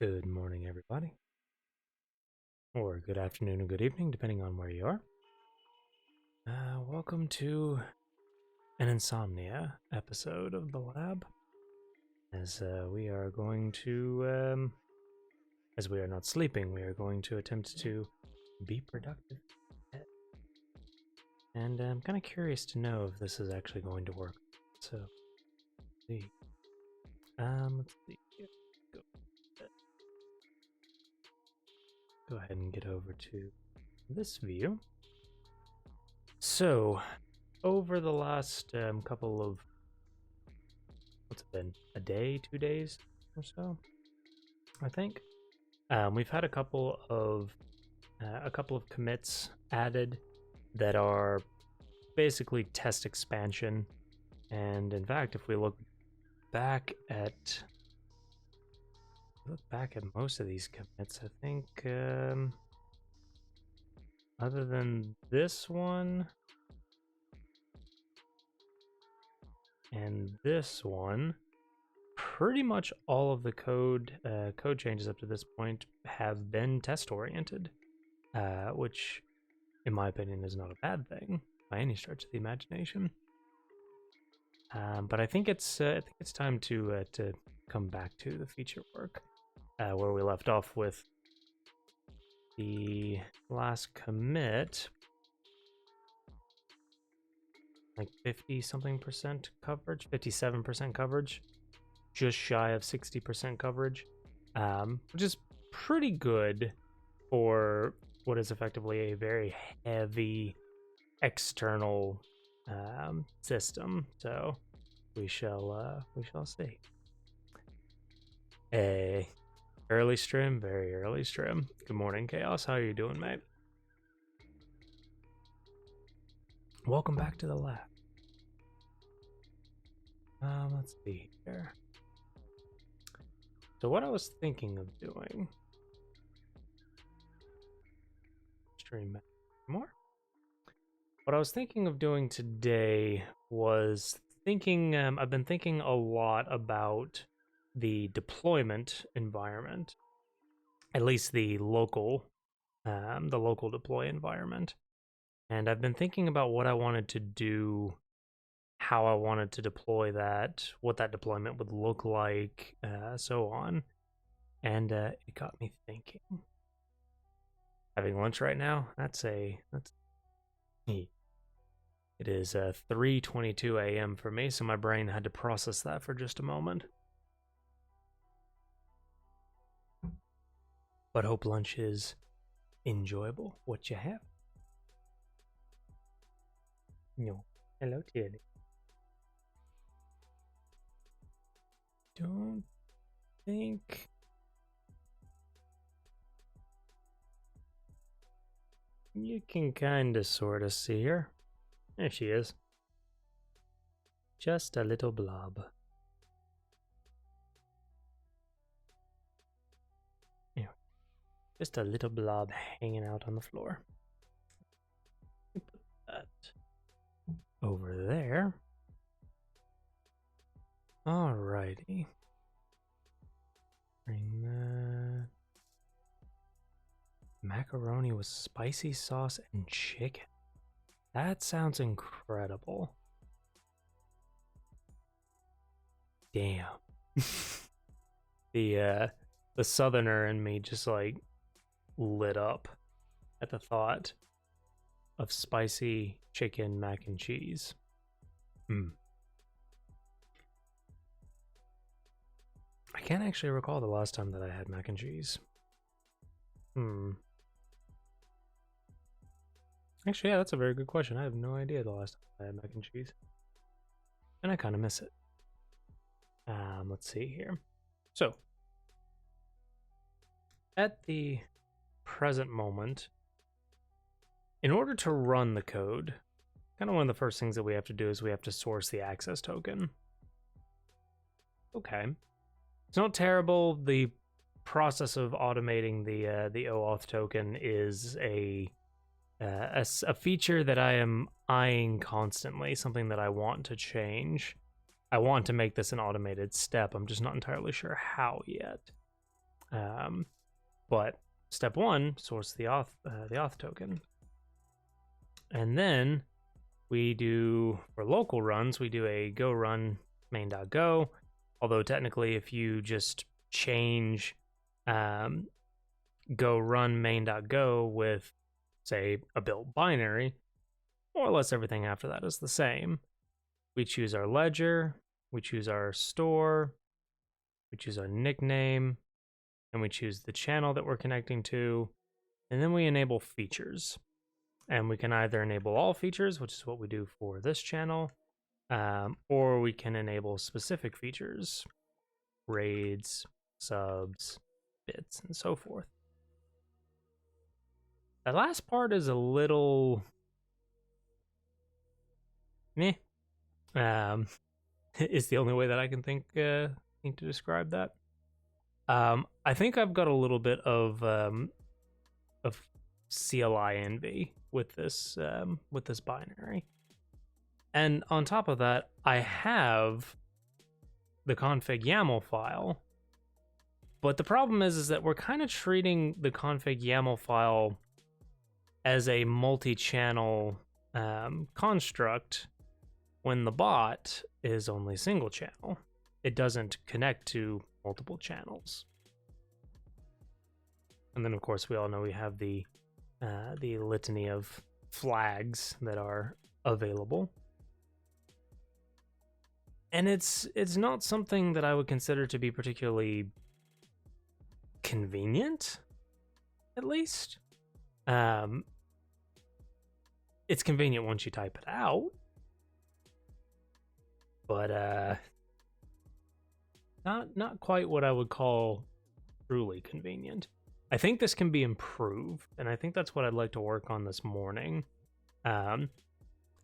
Good morning, everybody. Or good afternoon or good evening, depending on where you are. Welcome to an Insomnia episode of the lab. As we are going to, as we are not sleeping, we are going to attempt to be productive. And I'm kind of curious to know if this is actually going to work. So, let's see. Let's see. Go ahead and get over to this view. So, over the last couple of, what's it been, a day, 2 days or so, I think, we've had a couple of commits added that are basically test expansion. And in fact, if we look back at most of these commits, I think other than this one and this one, pretty much all of the code changes up to this point have been test oriented, which, in my opinion, is not a bad thing by any stretch of the imagination. But I think it's time to come back to the feature work where we left off with the last commit, like 50-something% coverage, 57% coverage, just shy of 60% coverage, which is pretty good for what is effectively a very heavy external system. So we shall see. Early stream, very early stream. Good morning, Chaos. How are you doing, mate? Welcome back to the lab. Let's see here. So what I was thinking of doing, stream more. What I was thinking of doing today was thinking, I've been thinking a lot about the deployment environment, at least the local deploy environment. And I've been thinking about what I wanted to do, how I wanted to deploy that, what that deployment would look like, so on. And it got me thinking. Having lunch right now, that's it is 3:22 a.m. for me, so my brain had to process that for just a moment. But hope lunch is enjoyable. What you have? No. Hello, Tilly. Don't think you can kinda sorta see her. There she is. Just a little blob. Anyway, just a little blob hanging out on the floor. Put that over there. Alrighty. Bring that. Macaroni with spicy sauce and chicken. That sounds incredible. Damn. The southerner in me just like lit up at the thought of spicy chicken mac and cheese. I can't actually recall the last time that I had mac and cheese. Actually, yeah, that's a very good question. I have no idea the last time I had mac and cheese. And I kind of miss it. Let's see here. So, at the present moment, in order to run the code, kind of one of the first things that we have to do is we have to source the access token. Okay. It's not terrible. The process of automating the OAuth token is a feature that I am eyeing constantly, something that I want to change. I want to make this an automated step. I'm just not entirely sure how yet. But step one, source the auth token, and then we do, for local runs, we do a go run main.go. Although technically, if you just change go run main.go with, say, a built binary, more or less everything after that is the same. We choose our ledger, we choose our store, we choose our nickname, and we choose the channel that we're connecting to, and then we enable features. And we can either enable all features, which is what we do for this channel, or we can enable specific features, raids, subs, bits, and so forth. That last part is a little meh. Is the only way that I can think to describe that. I think I've got a little bit of CLI envy with this binary, and on top of that, I have the config YAML file. But the problem is that we're kind of treating the config YAML file as a multi-channel construct when the bot is only single channel. It doesn't connect to multiple channels. And then, of course, we all know we have the litany of flags that are available. And it's not something that I would consider to be particularly convenient, at least. It's convenient once you type it out, but not quite what I would call truly convenient. I think this can be improved, and I think that's what I'd like to work on this morning.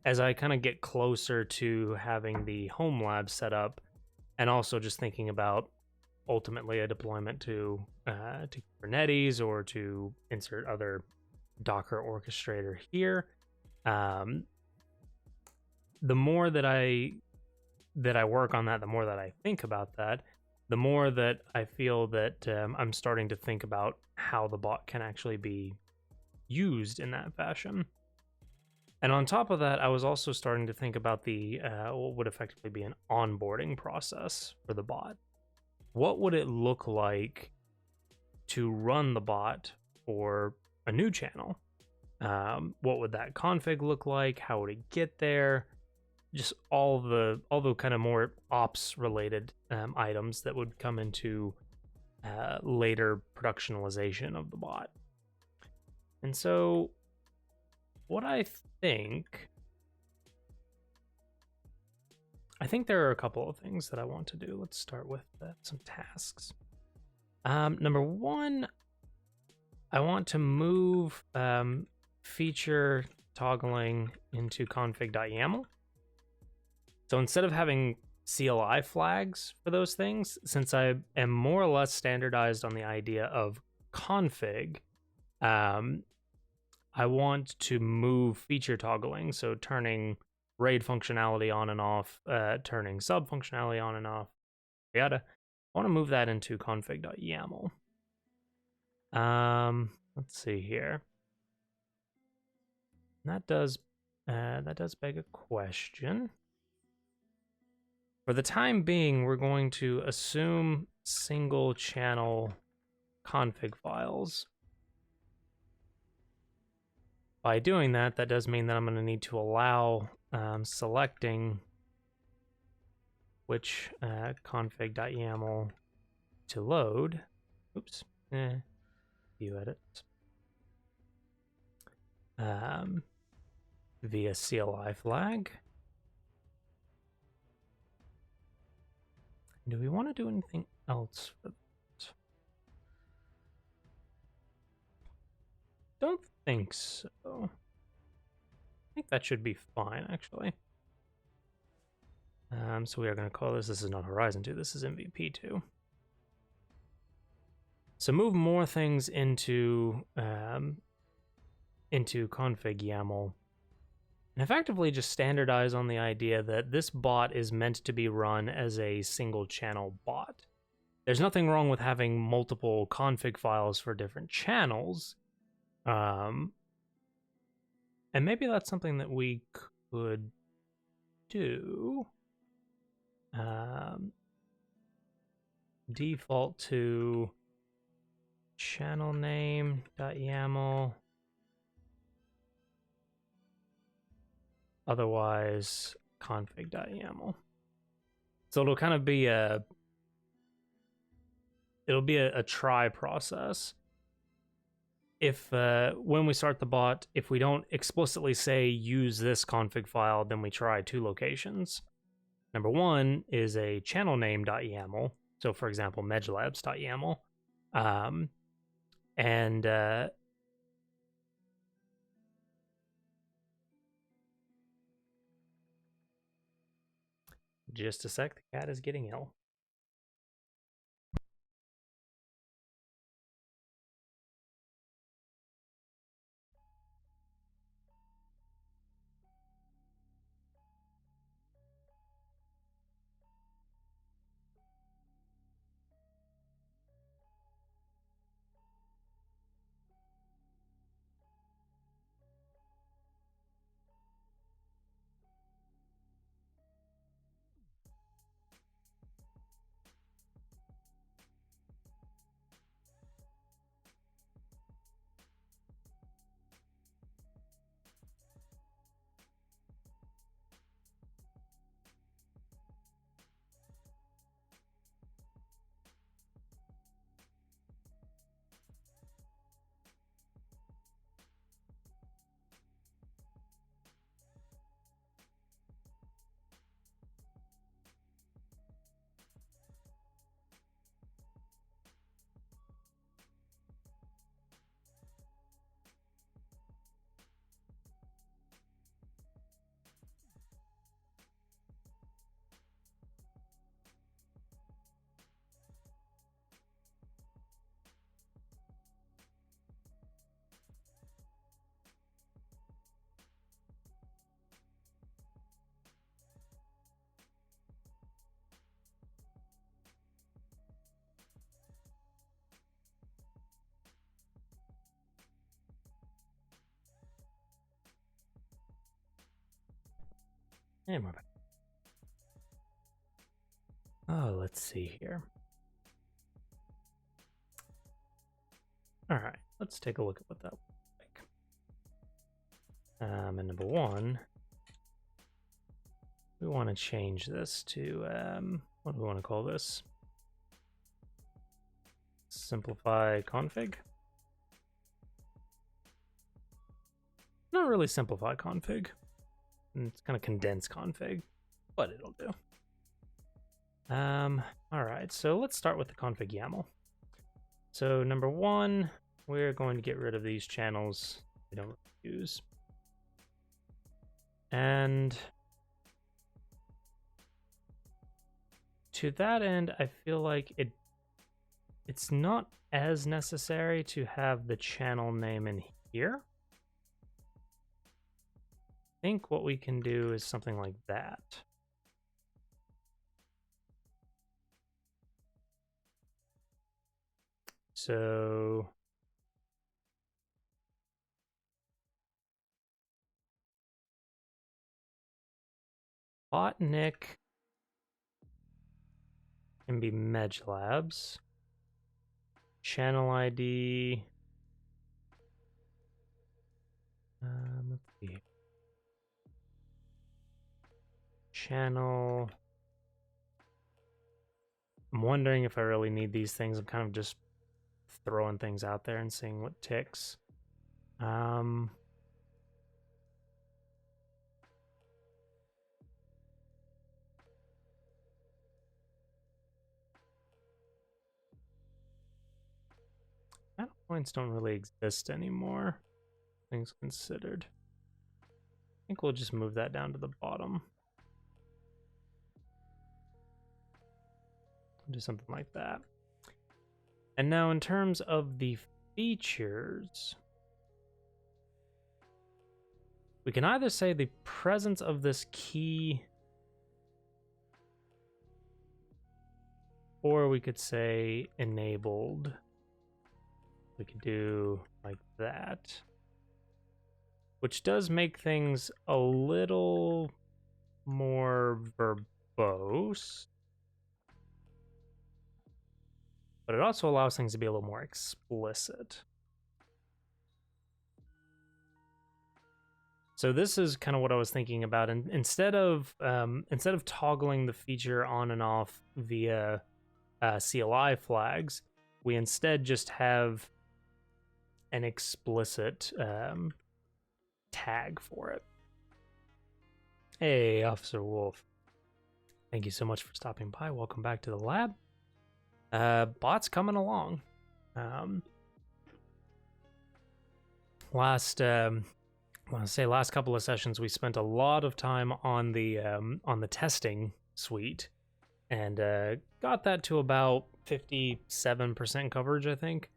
As I kind of get closer to having the home lab set up, and also just thinking about ultimately a deployment to Kubernetes or to insert other Docker orchestrator here. The more that I work on that, the more that I think about that, the more that I feel that I'm starting to think about how the bot can actually be used in that fashion. And on top of that, I was also starting to think about the what would effectively be an onboarding process for the bot. What would it look like to run the bot for a new channel? What would that config look like? How would it get there? Just all the kind of more ops related items that would come into later productionalization of the bot. And so what I think there are a couple of things that I want to do. Let's start with some tasks. Number one, I want to move feature toggling into config.yaml. So instead of having CLI flags for those things, since I am more or less standardized on the idea of config, I want to move feature toggling, so turning RAID functionality on and off, turning sub functionality on and off, yada. I want to move that into config.yaml. Let's see here. That does beg a question. For the time being, we're going to assume single channel config files. By doing that, that does mean that I'm going to need to allow selecting which config.yaml to load. Oops. View edits. Via CLI flag. Do we want to do anything else for that? Don't think so. I think that should be fine, actually. So we are going to call this is not Horizon 2, this is MVP 2. So move more things into config YAML, and effectively just standardize on the idea that this bot is meant to be run as a single channel bot. there's nothing wrong with having multiple config files for different channels. And maybe that's something that we could do. Default to channel name.yaml. Otherwise, config.yaml. So it'll kind of be a try process. If when we start the bot, if we don't explicitly say use this config file, then we try two locations. Number one is a channel name.yaml. So for example, medlabs.yaml. And just a sec, the cat is getting ill. And we're back. Oh, let's see here. All right, let's take a look at what that looks like. And number one, we want to change this to, what do we want to call this? Simplify config? Not really simplify config. It's kind of condensed config, but it'll do. All right, so let's start with the config YAML. So number one, we're going to get rid of these channels we don't use. And to that end, I feel like it's not as necessary to have the channel name in here. I think what we can do is something like that. So botnik can be medlabs. Channel ID. Let's see. Channel. I'm wondering if I really need these things. I'm kind of just throwing things out there and seeing what ticks. I points don't really exist anymore. Things considered. I think we'll just move that down to the bottom. Do something like that. And now in terms of the features, we can either say the presence of this key or we could say enabled. We could do like that, which does make things a little more verbose, but it also allows things to be a little more explicit. So this is kind of what I was thinking about, and instead of toggling the feature on and off via CLI flags, we instead just have an explicit tag for it. Hey, Officer Wolf. Thank you so much for stopping by. Welcome back to the lab. Bot's coming along. Last couple of sessions, we spent a lot of time on the testing suite, and got that to about 57% coverage, I think,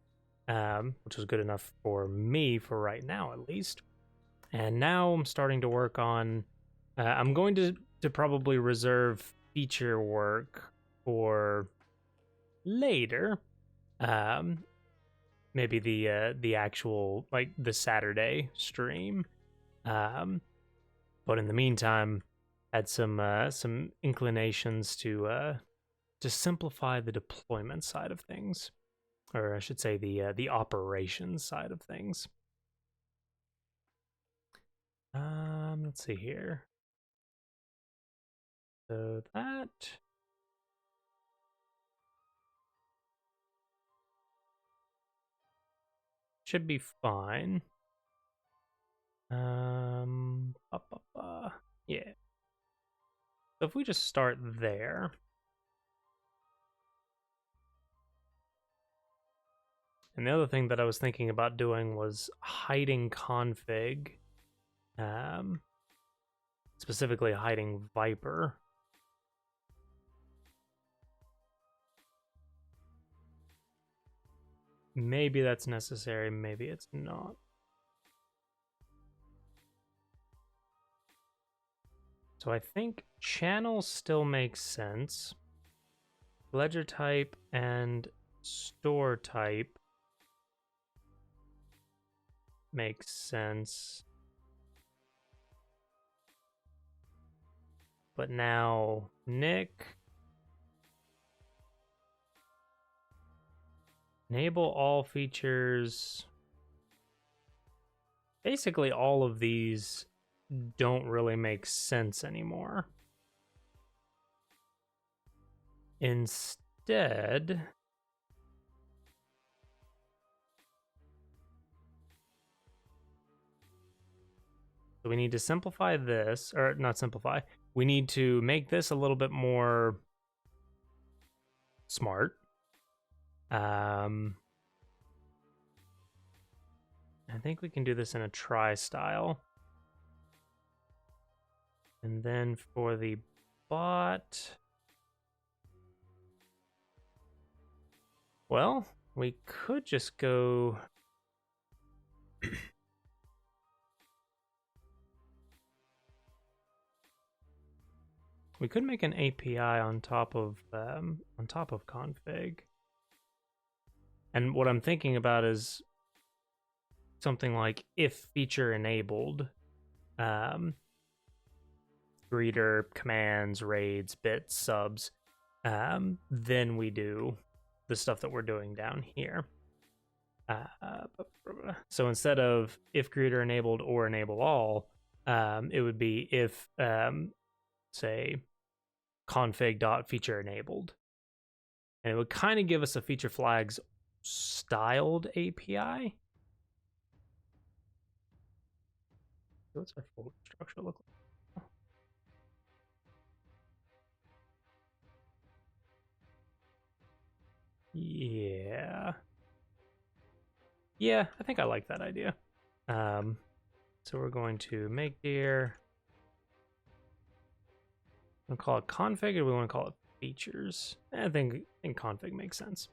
which was good enough for me for right now, at least. And now I'm starting to work on. I'm going to probably reserve feature work for later. Maybe the actual, like, the Saturday stream. But in the meantime, had some inclinations to simplify the deployment side of things, or I should say the operations side of things. Let's see here. So that should be fine. Yeah. So if we just start there. And the other thing that I was thinking about doing was hiding config, specifically hiding Viper. Maybe that's necessary, maybe it's not. So I think channel still makes sense. Ledger type and store type makes sense. But now Nick, enable all features. Basically all of these don't really make sense anymore. Instead, so we need to simplify this, or not simplify, we need to make this a little bit more smart. I think we can do this in a try style. And then for the bot, well, we could just go we could make an API on top of config. And what I'm thinking about is something like if feature enabled, greeter, commands, raids, bits, subs, then we do the stuff that we're doing down here. So instead of if greeter enabled or enable all, it would be if, say, config.feature enabled. And it would kind of give us a feature flags styled API. What's our folder structure look like? Yeah. Yeah, I think I like that idea. So we're going to make here. We'll call it config, or we want to call it features. I think config makes sense.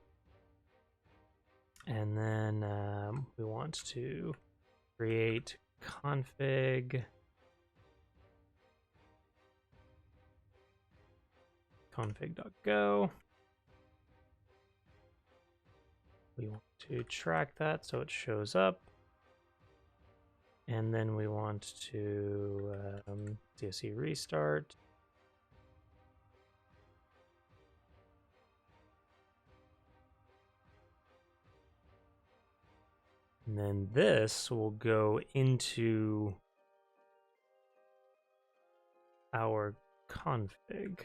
And then we want to create config config.go. We want to track that so it shows up. And then we want to CSC restart. And then this will go into our config.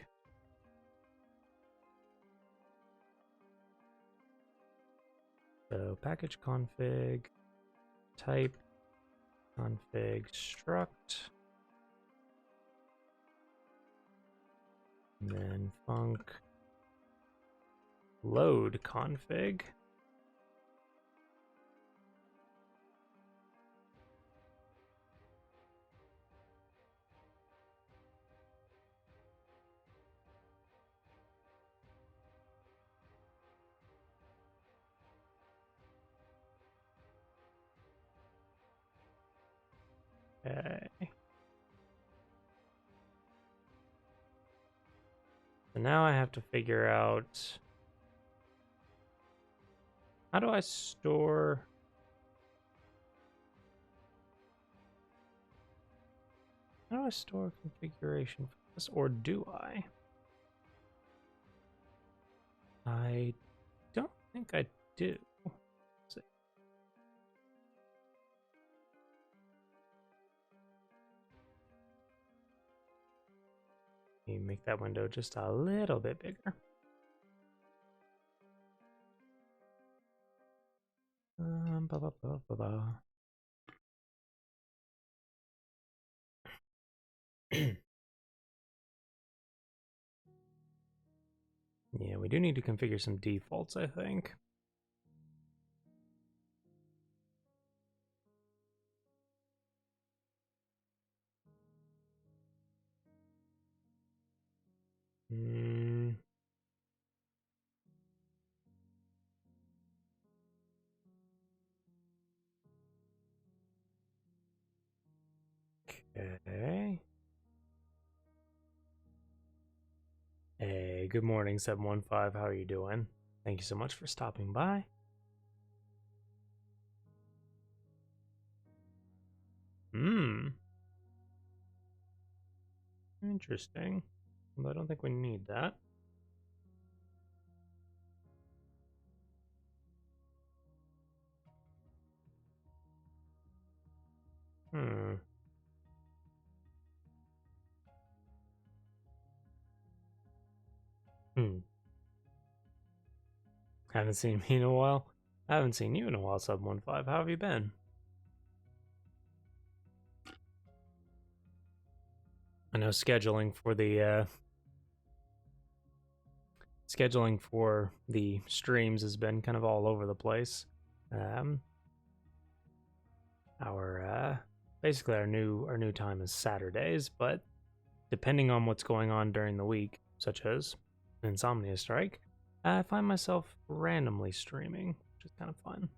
So package config, type, config struct, and then func load config. Okay. So now I have to figure out, how do I store configuration for this, or do I? I don't think I do. Let's see. Let me make that window just a little bit bigger. Ba, ba, ba, ba, ba. Yeah, we do need to configure some defaults, I think. Okay. Hey, good morning, 715. How are you doing? Thank you so much for stopping by. Interesting. But I don't think we need that. Hmm. Haven't seen me in a while. I haven't seen you in a while, 715. How have you been? I know scheduling for the streams has been kind of all over the place. Our basically our new time is Saturdays, but depending on what's going on during the week, such as an Insomnia strike, I find myself randomly streaming, which is kind of fun.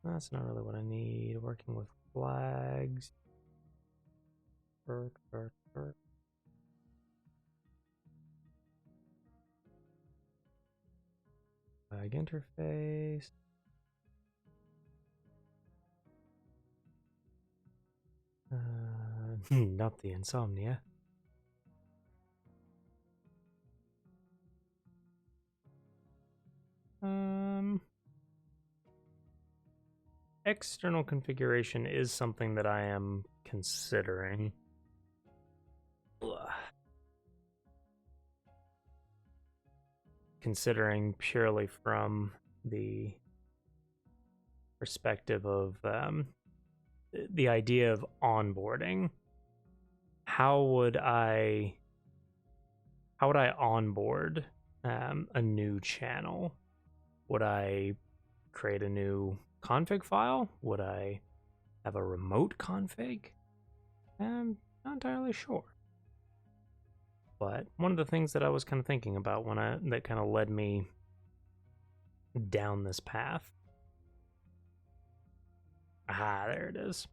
That's not really what I need. Working with flags. Flag interface. Not the Insomnia. External configuration is something that I am considering. Ugh. Considering purely from the perspective of the idea of onboarding. How would I onboard a new channel? Would I create a new config file? Would I have a remote config? I'm not entirely sure. But one of the things that I was kind of thinking about that kind of led me down this path. There it is.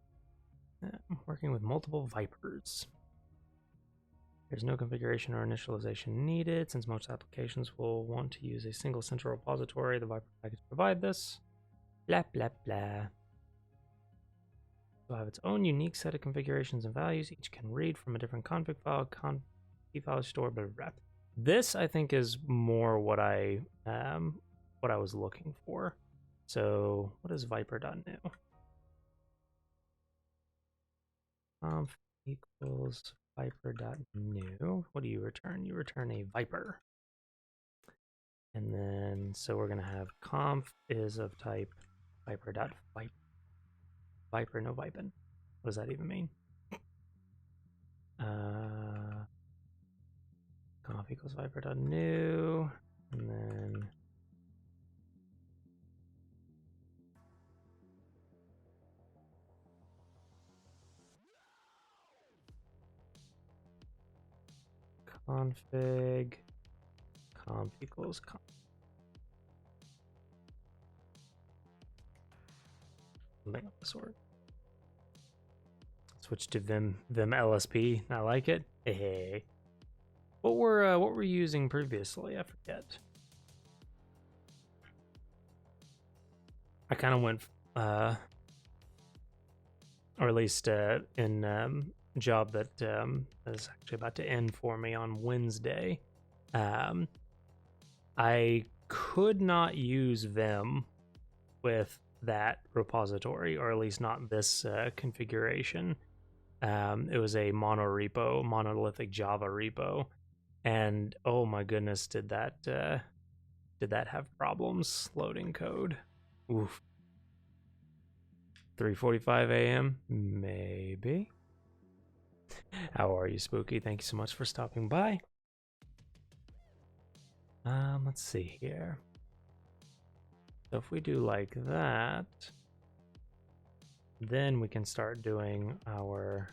I'm working with multiple Vipers. There's no configuration or initialization needed, since most applications will want to use a single central repository. The Viper package provide this. Blah, blah, blah. It will have its own unique set of configurations and values. Each can read from a different config file. Config file store, blah, blah, blah. This, I think, is more what I was looking for. So, what is viper.new? Conf equals viper.new. What do you return? You return a viper. And then, so we're going to have conf is of type viper.viper. Viper, no vipin. What does that even mean? Conf equals viper.new. And then config conf equals conf. Something of the sort. Switch to Vim LSP. I like it. Hey, what were we using previously? I forget. I kind of went, or at least in job that is actually about to end for me on Wednesday. I could not use Vim with that repository, or at least not this configuration. It was a monolithic Java repo, and oh my goodness, did that have problems loading code? Oof. 3:45 a.m. Maybe. How are you, Spooky? Thank you so much for stopping by. Let's see here. So if we do like that, then we can start doing our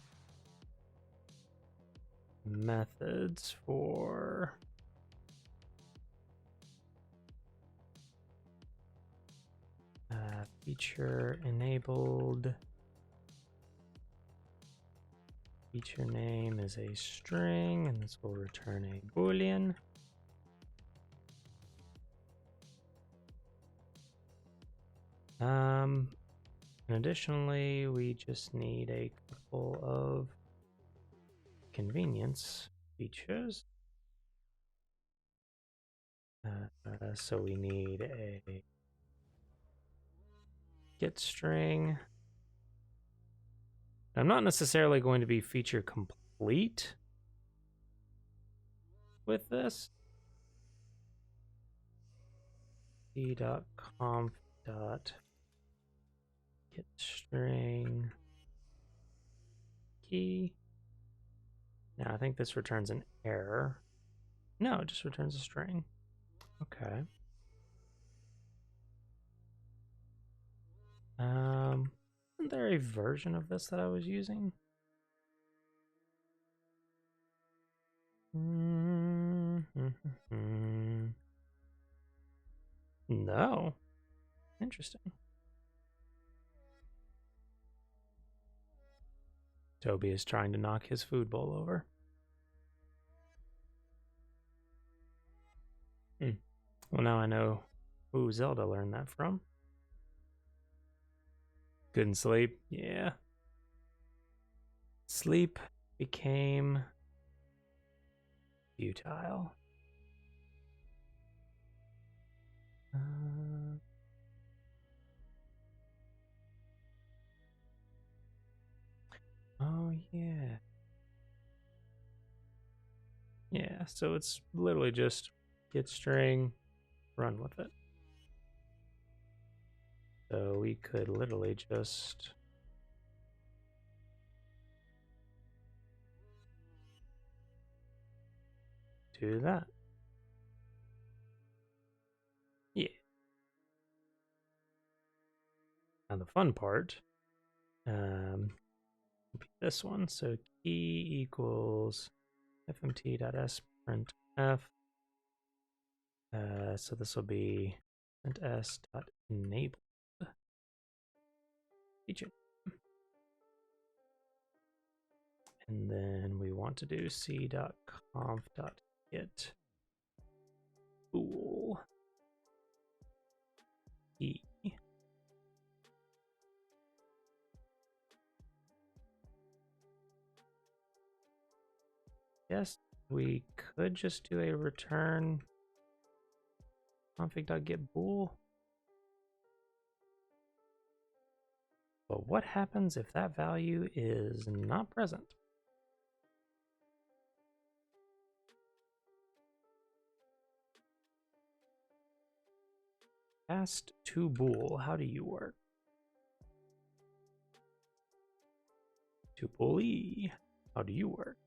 methods for feature enabled. Feature name is a string, and this will return a boolean. And additionally, we just need a couple of convenience features. So we need a get string. I'm not necessarily going to be feature complete with this. p.conf. Get string key. Now I think this returns an error. No, it just returns a string. Okay. Isn't there a version of this that I was using? No. Interesting. Toby is trying to knock his food bowl over. Well, now I know who Zelda learned that from. Couldn't sleep? Yeah. Sleep became futile. Oh, yeah. Yeah, so it's literally just get string, run with it. So we could literally just do that. Yeah. Now the fun part, be this one. So key equals fmt.s_printf. So this will be print_s.enabled feature. And then we want to do c.conf.get bool e. Yes, we could just do a return config.get bool. But what happens if that value is not present? Cast to bool, how do you work? To bool e, how do you work?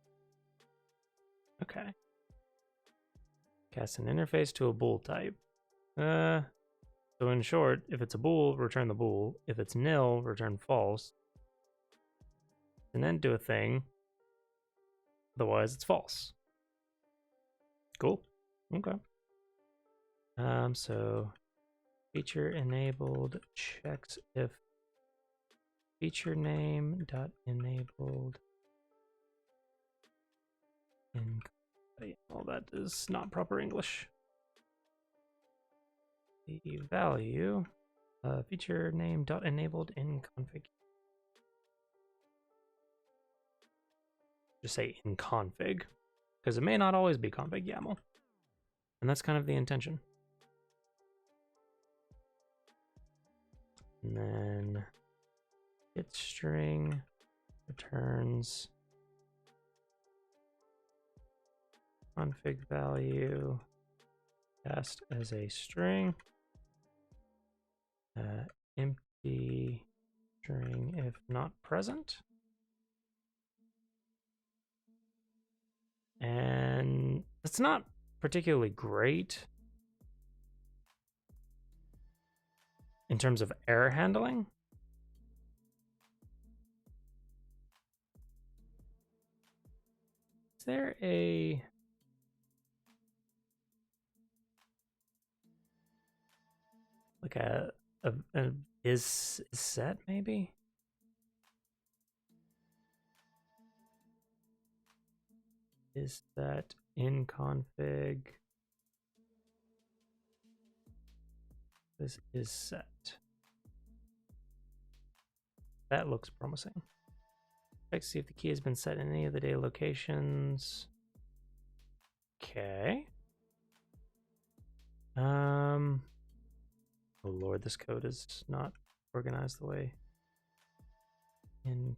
Okay. Cast an interface to a bool type. So in short, if it's a bool, return the bool. If it's nil, return false. And then do a thing. Otherwise, it's false. Cool. Okay. So feature enabled checks if feature name dot enabled in. Well, that is not proper English. The value feature name dot enabled in config. Just say in config, because it may not always be config YAML, and that's kind of the intention. And then get string returns config value cast as a string, empty string if not present. And it's not particularly great in terms of error handling. Is there a like a is set maybe? Is that in config? This is set. That looks promising. Check to see if the key has been set in any of the data locations. Okay. Oh Lord, this code is not organized the way in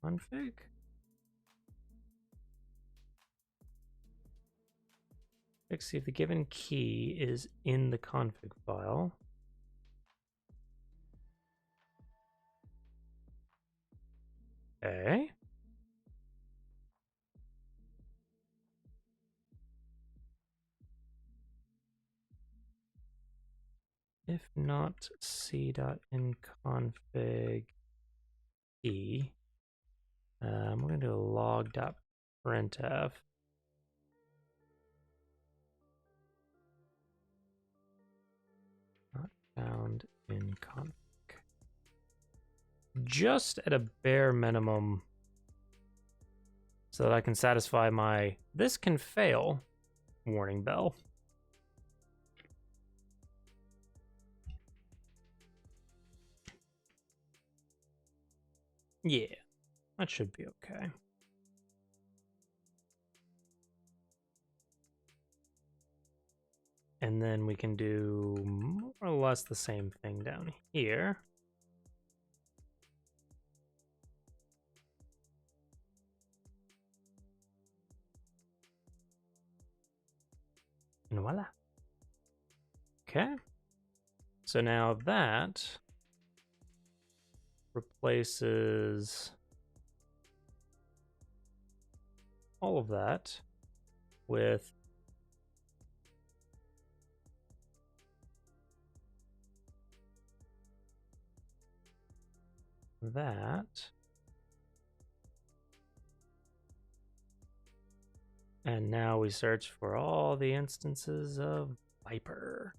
config. Check to see if the given key is in the config file. Okay. If not c.inconfig key, we're going to do a log.printf. Not found in config. Just at a bare minimum so that I can satisfy my this can fail warning bell. Yeah, that should be okay. And then we can do more or less the same thing down here. And voila. Okay. So now that replaces all of that with that. And now we search for all the instances of Viper.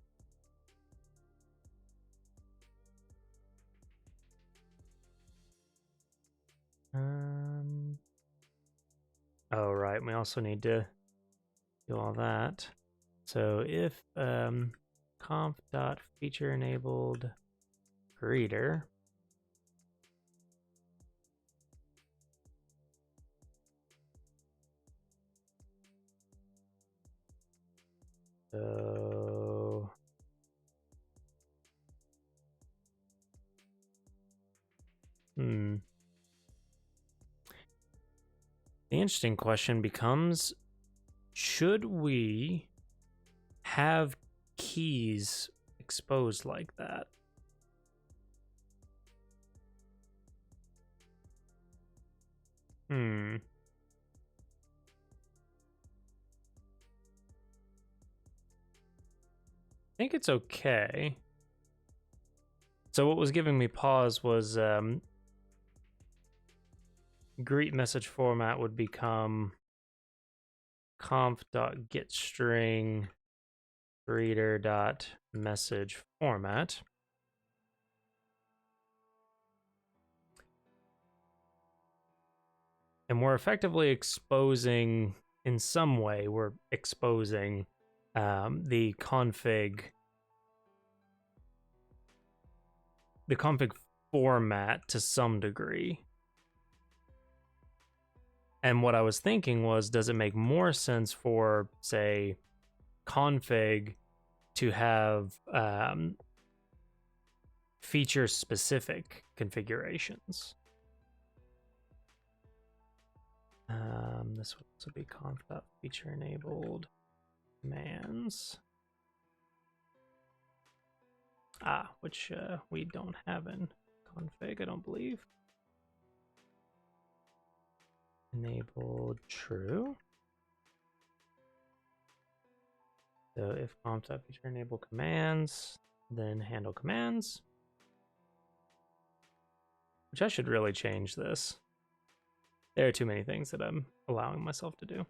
we also need to do all that. So if conf.feature-enabled greeter so the interesting question becomes, should we have keys exposed like that? I think it's okay. So what was giving me pause was greet message format would become conf.getString greeter.message format. And we're effectively exposing, in some way, we're exposing the config format to some degree. And what I was thinking was, does it make more sense for, say, config to have feature-specific configurations? This would also be conf.feature-enabled commands. Which we don't have in config, I don't believe. Enabled true. So if conf.feature-enable commands, then handle commands. Which I should really change this. There are too many things that I'm allowing myself to do.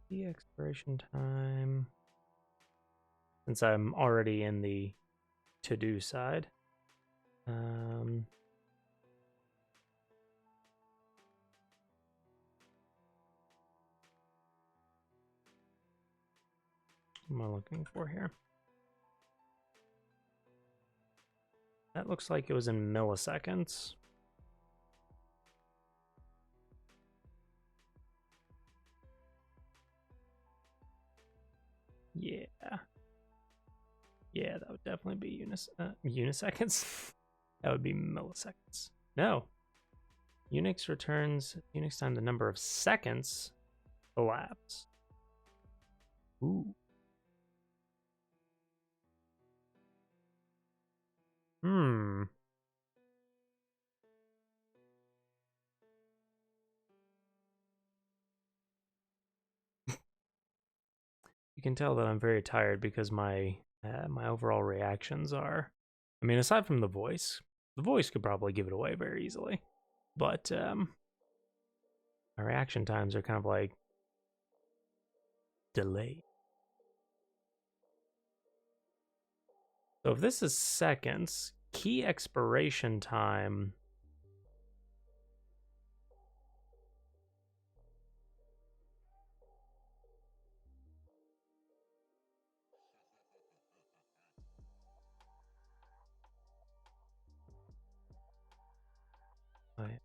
The expiration time. Since I'm already in the to-do side. What am I looking for here? That looks like it was in milliseconds. Yeah. Yeah, that would definitely be uniseconds. That would be milliseconds. No. Unix returns Unix time the number of seconds elapse. Ooh. You can tell that I'm very tired because my overall reactions are, I mean, aside from the voice could probably give it away very easily, but my reaction times are kind of like delayed. So if this is seconds, key expiration time. I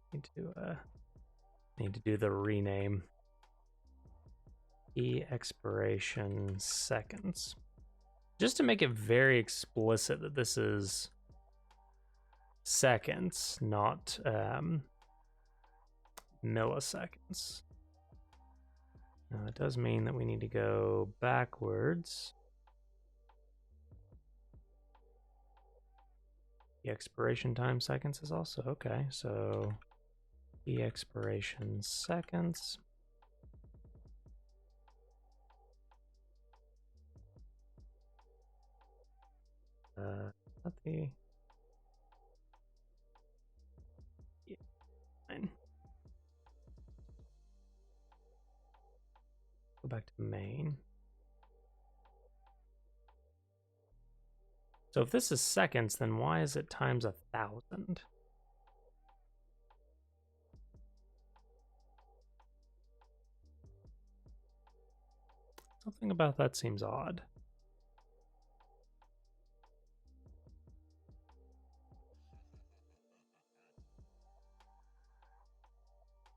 need to do the rename. Key expiration seconds. Just to make it very explicit that this is seconds, not milliseconds. Now, it does mean that we need to go backwards. The expiration time seconds is also okay. So the expiration seconds. Okay. Yeah, fine. Go back to main. So if this is seconds, then why is it times 1,000? Something about that seems odd.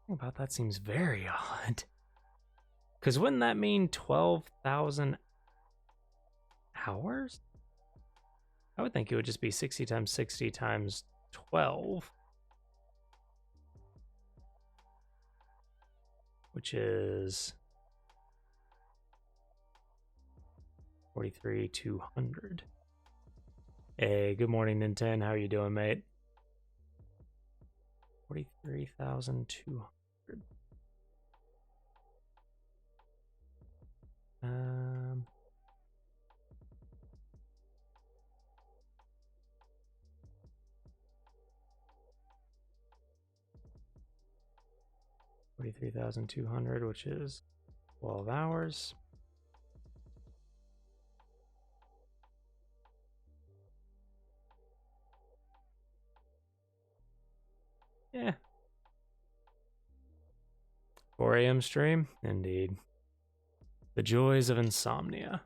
Something about that seems very odd. Because wouldn't that mean 12,000 hours? I would think it would just be 60 times 60 times 12. Which is 43,200. Hey, good morning, Nintendo. How you doing, mate? 43,200. 43,200, which is 12 hours. Yeah. 4 a.m. stream? Indeed. The joys of insomnia.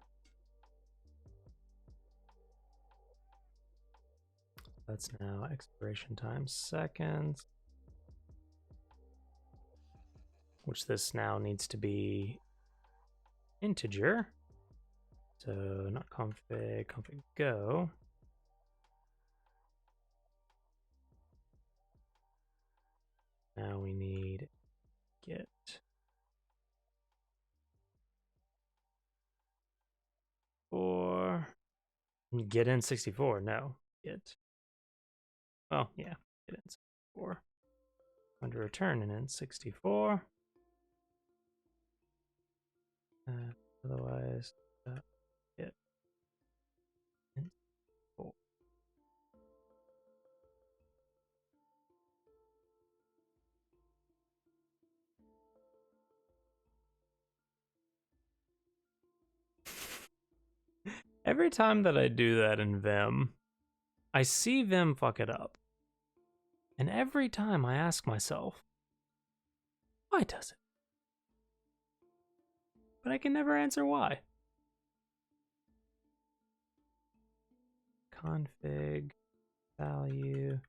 That's now expiration time seconds. Which this now needs to be integer. So not config, config go. Now we need get. Or get in 64. No, get. Oh, yeah, get in 64. Under return and in 64. Otherwise, get in 4. Every time that I do that in Vim, I see Vim fuck it up. And every time I ask myself, why does it? But I can never answer why. Config value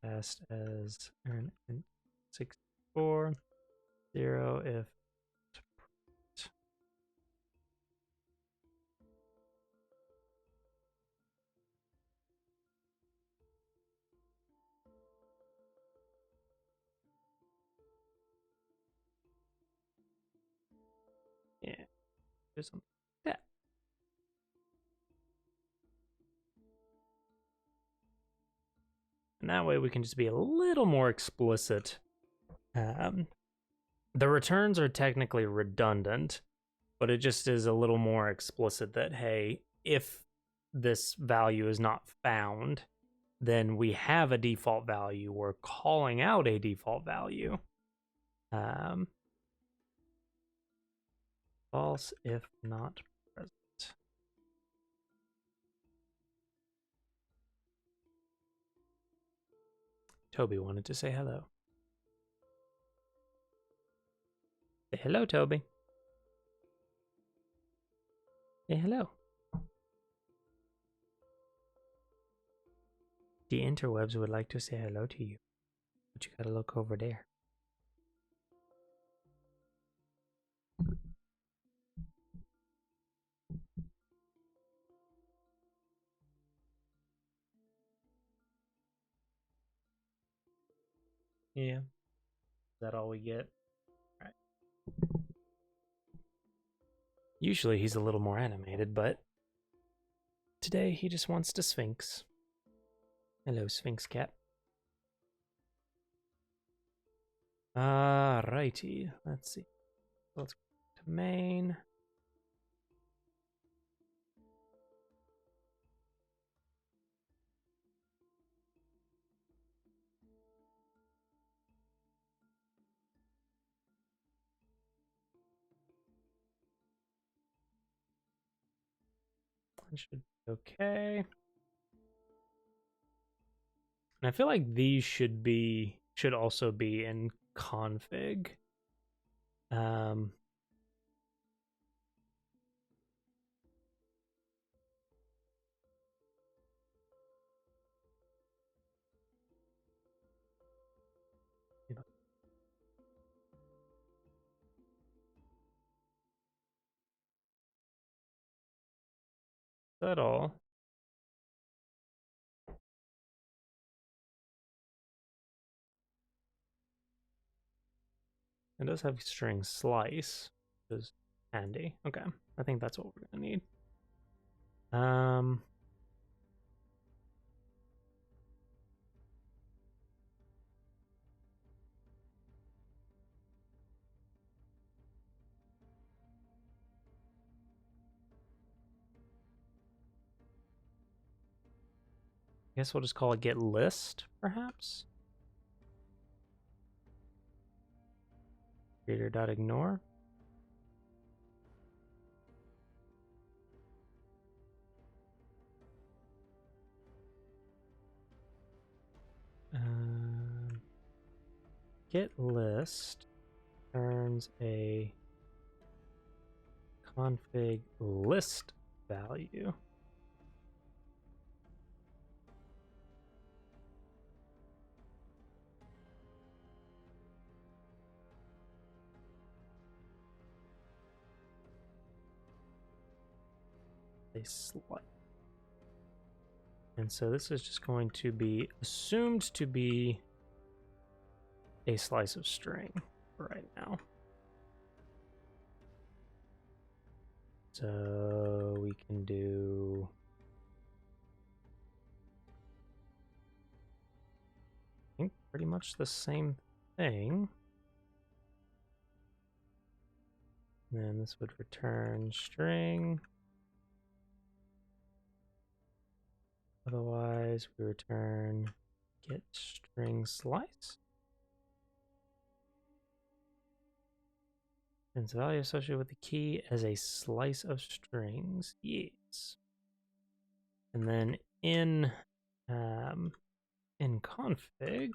cast as an int 64 0 if yeah, do something like that. And that way we can just be a little more explicit. The returns are technically redundant, but it just is a little more explicit that, hey, if this value is not found, then we have a default value. We're calling out a default value. False if not present. Toby wanted to say hello. Say hello, Toby. Say hello. The interwebs would like to say hello to you, but you gotta look over there. Yeah. Is that all we get? All right. Usually he's a little more animated, but today he just wants to Sphinx. Hello, Sphinx cat. Righty. Let's see. Let's go to main. That should be okay. And I feel like these should also be in config. Um, that all. It does have string slice, which is handy. Okay, I think that's what we're gonna need. I guess we'll just call it get list, perhaps. Creator.ignore. Get list turns a config list value. A slice. And so this is just going to be assumed to be a slice of string right now. So we can do I think pretty much the same thing. And then this would return string. Otherwise, we return get string slice. And the value associated with the key as a slice of strings. Yes. And then in config,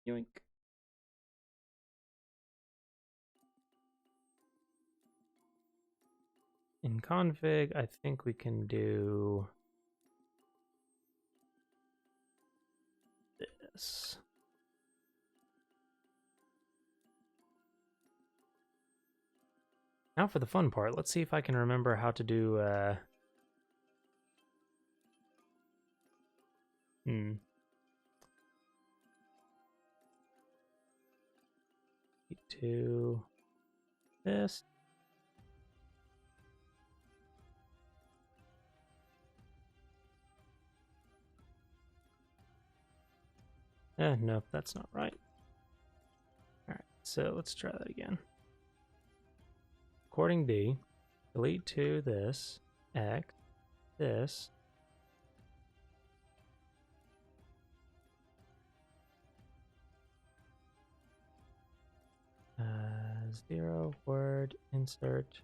yoink. In config, I think we can do this. Now for the fun part. Let's see if I can remember how to do to this. Nope, that's not right. All right, so let's try that again. Recording D, delete to this, X, this. Zero word insert.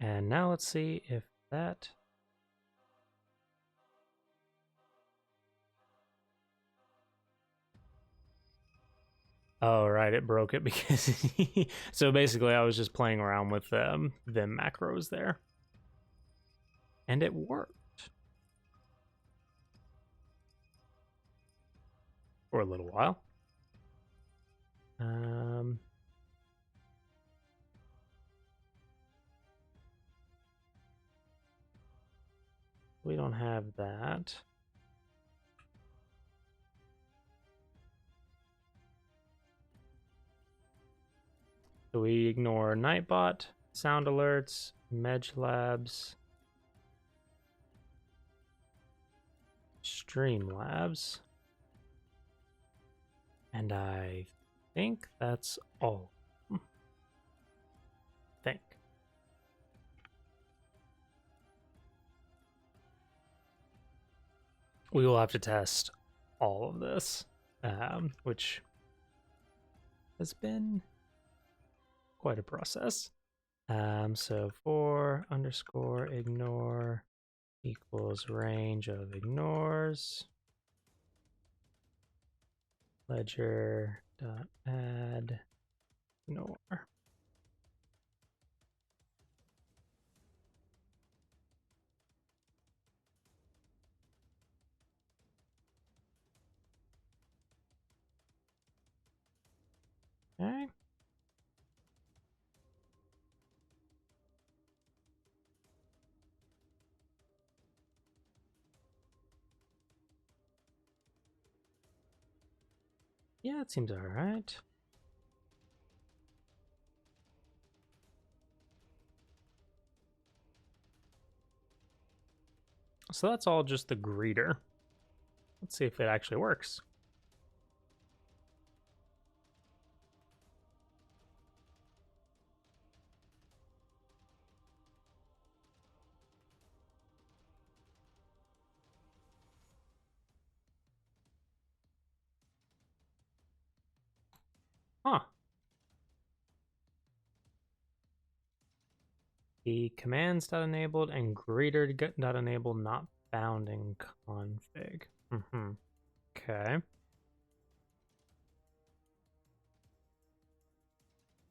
And now let's see if that. Oh, right, it broke it because so basically I was just playing around with them macros there. And it worked. For a little while. We don't have that. So we ignore Nightbot, sound alerts, Medge Labs, Streamlabs, and I think that's all. Think. we will have to test all of this, which has been quite a process. So for underscore ignore equals range of ignores, ledger dot add ignore. Okay. Yeah, it seems all right. So that's all just the greeter. Let's see if it actually works. Huh. The commands.enabled and greeter.enabled not found in config. Okay.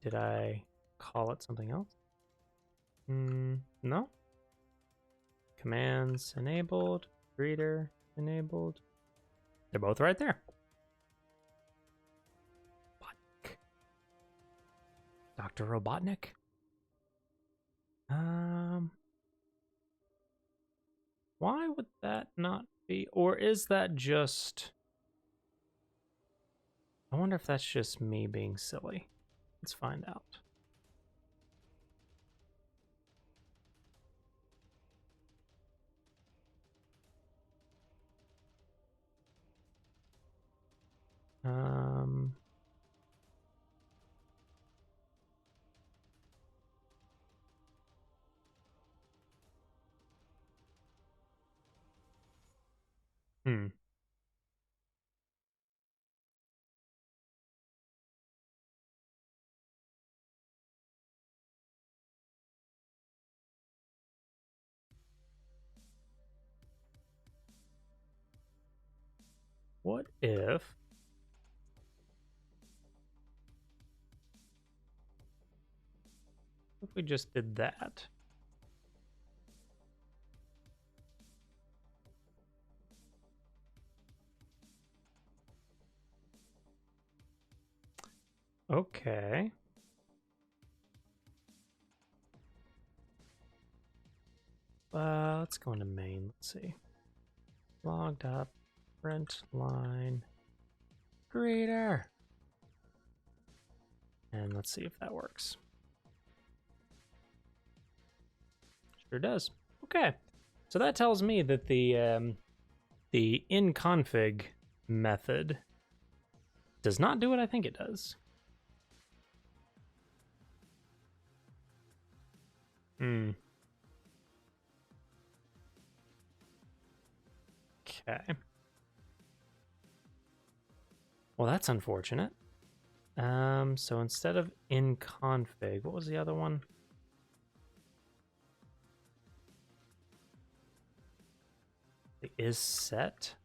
Did I call it something else? No. Commands enabled, greeter enabled. They're both right there. Robotnik. Dr. Robotnik? Why would that not be? Or is that just... I wonder if that's just me being silly. Let's find out. Um... Hmm. What if we just did that? Okay. Let's go into main. Let's see. Logged up. Print line. Greeter. And let's see if that works. Sure does. Okay. So that tells me that the inconfig method does not do what I think it does. Hmm. Okay. Well, that's unfortunate. So instead of inconfig, what was the other one? The is set.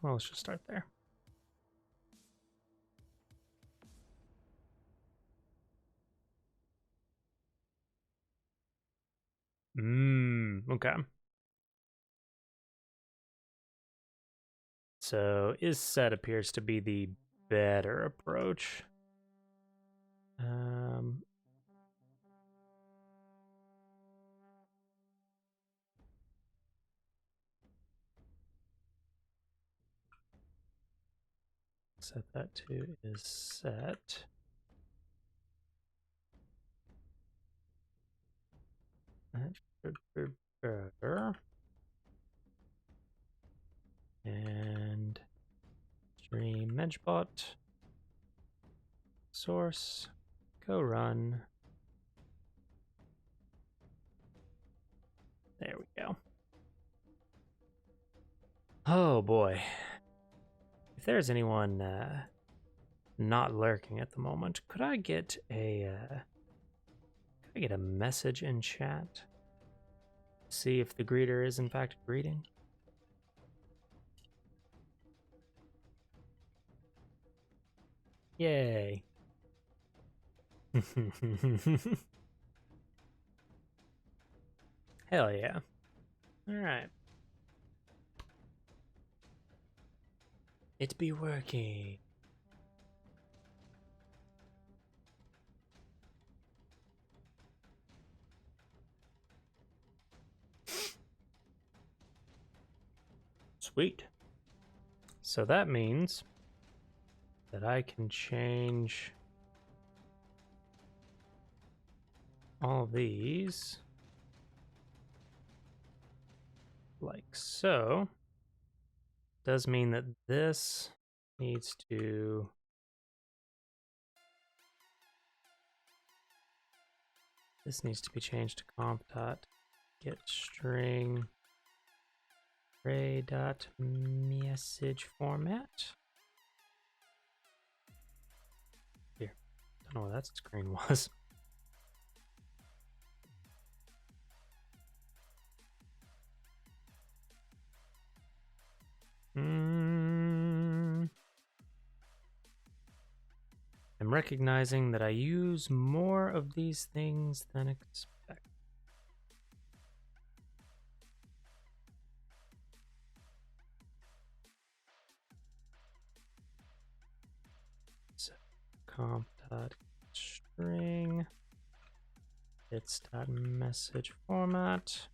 Well, let's just start there. Okay. So is set appears to be the better approach. Um, Set that to is set. That should be better. And Stream Edgebot. Source. Go run. There we go. Oh boy. If there's anyone not lurking at the moment, could I get a message in chat? See if the greeter is in fact greeting. Yay. Hell yeah. All right. It be working. Sweet. So that means that I can change all these like so. Does mean that this needs to be changed to comp.get string array.message format. Here, don't know what that screen was. I'm recognizing that I use more of these things than expected. So comp.string its.message format.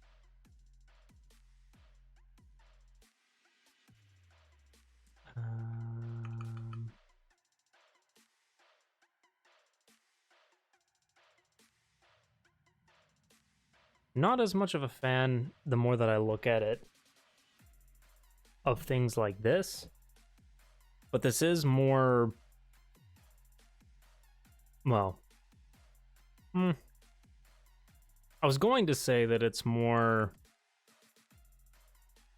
Not as much of a fan, the more that I look at it, of things like this. But this is more... Well... I was going to say that it's more...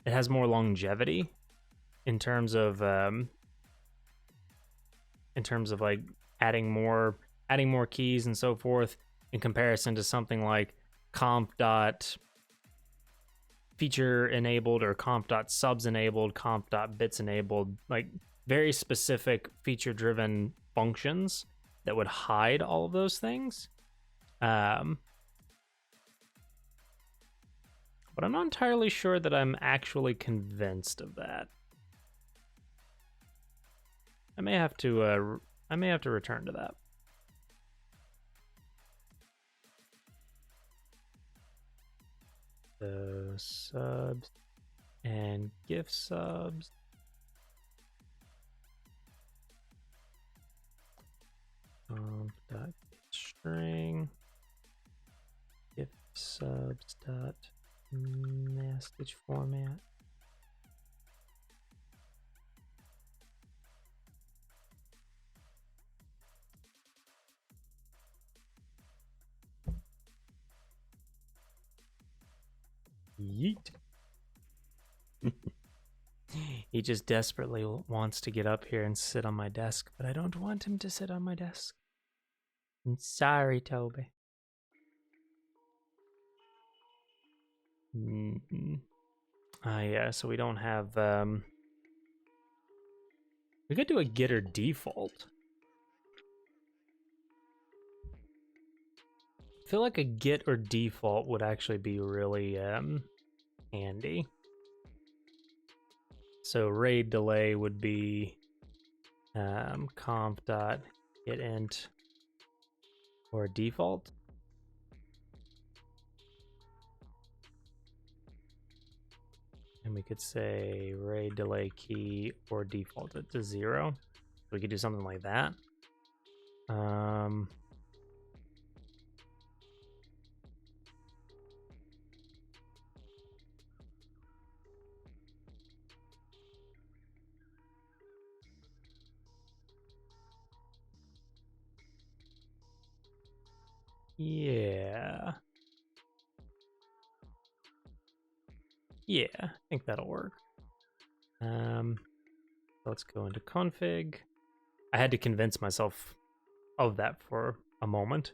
It has more longevity in terms of like adding more keys and so forth in comparison to something like comp.feature enabled or comp.subs enabled, comp.bits enabled, like very specific feature driven functions that would hide all of those things. But I'm not entirely sure that I'm actually convinced of that. I may have to return to that. The subs and GIF subs. String GIF subs dot message format. Yeet. He just desperately wants to get up here and sit on my desk, but I don't want him to sit on my desk. I'm sorry, Toby. Yeah, so we don't have... We could do a getter default. I feel like a get or default would actually be really handy. So RAID delay would be comp.getInt or default. And we could say RAID delay key or default it to 0. We could do something like that. Yeah. Yeah, I think that'll work. Let's go into config. I had to convince myself of that for a moment.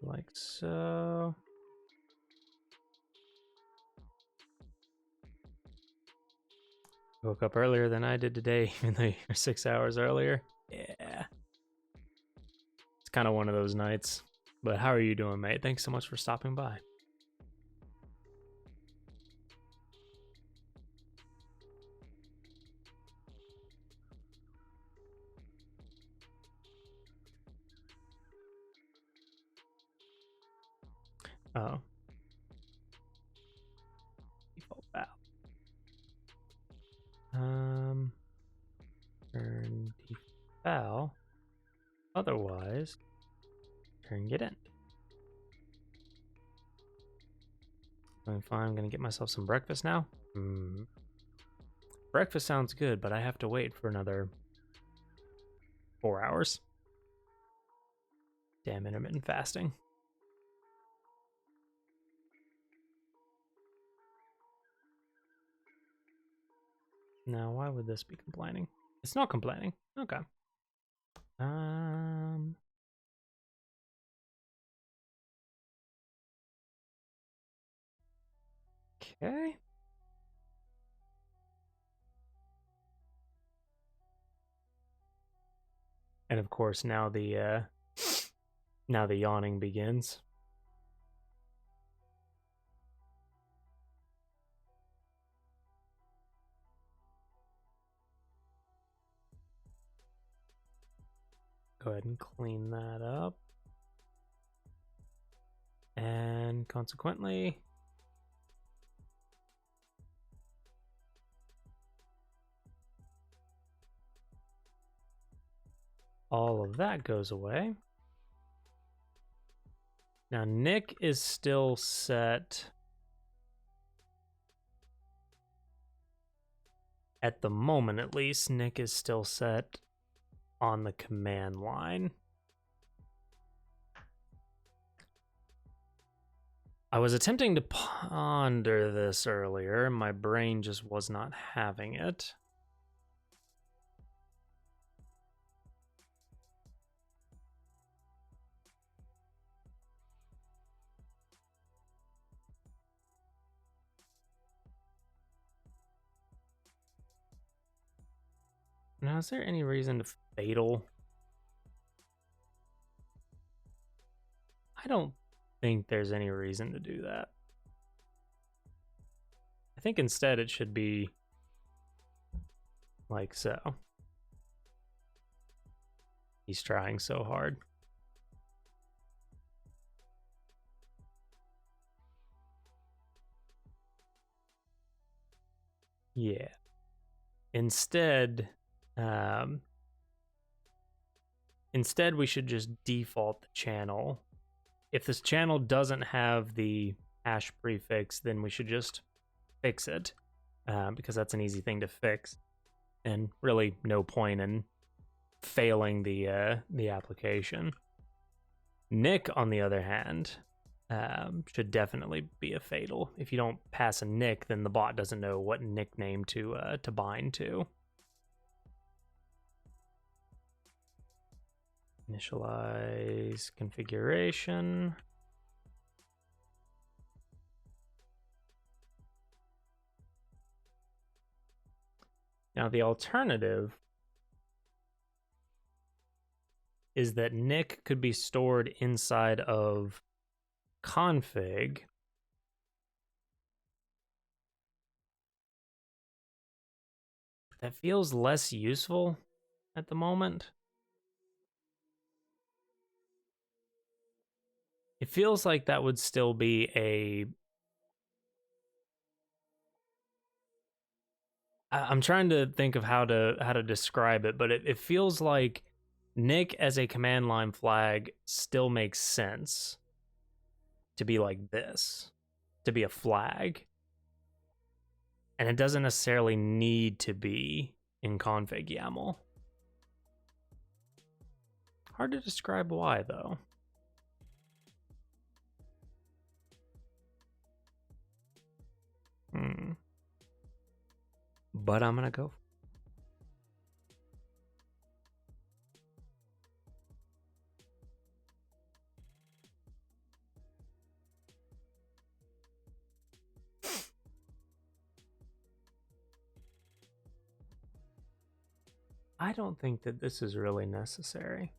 Like so. Woke up earlier than I did today, even though you're 6 hours earlier. Yeah. It's kind of one of those nights. But how are you doing, mate? Thanks so much for stopping by. Oh. Default val. Turn deval. Otherwise, turn get in. Doing fine. I'm gonna get myself some breakfast now. Breakfast sounds good, but I have to wait for another 4 hours. Damn intermittent fasting. Now, why would this be complaining? It's not complaining. Okay. Okay. And of course, now the yawning begins. Go ahead and clean that up. And consequently, all of that goes away. Now, Nick is still set at the moment, at least. Nick is still set on the command line. I was attempting to ponder this earlier. My brain just was not having it. Now, is there any reason to fatal? I don't think there's any reason to do that. I think instead it should be like so. He's trying so hard. Yeah. Instead, we should just default the channel. If this channel doesn't have the hash prefix, then we should just fix it, because that's an easy thing to fix, and really no point in failing the application. Nick, on the other hand, should definitely be a fatal. If you don't pass a nick, then the bot doesn't know what nickname to bind to. Initialize configuration. Now, the alternative is that nick could be stored inside of config. That feels less useful at the moment. It feels like that would still be a... I'm trying to think of how to describe it, but it feels like nick as a command line flag still makes sense to be like this, to be a flag. And it doesn't necessarily need to be in config YAML. Hard to describe why, though. But I'm gonna go. I don't think that this is really necessary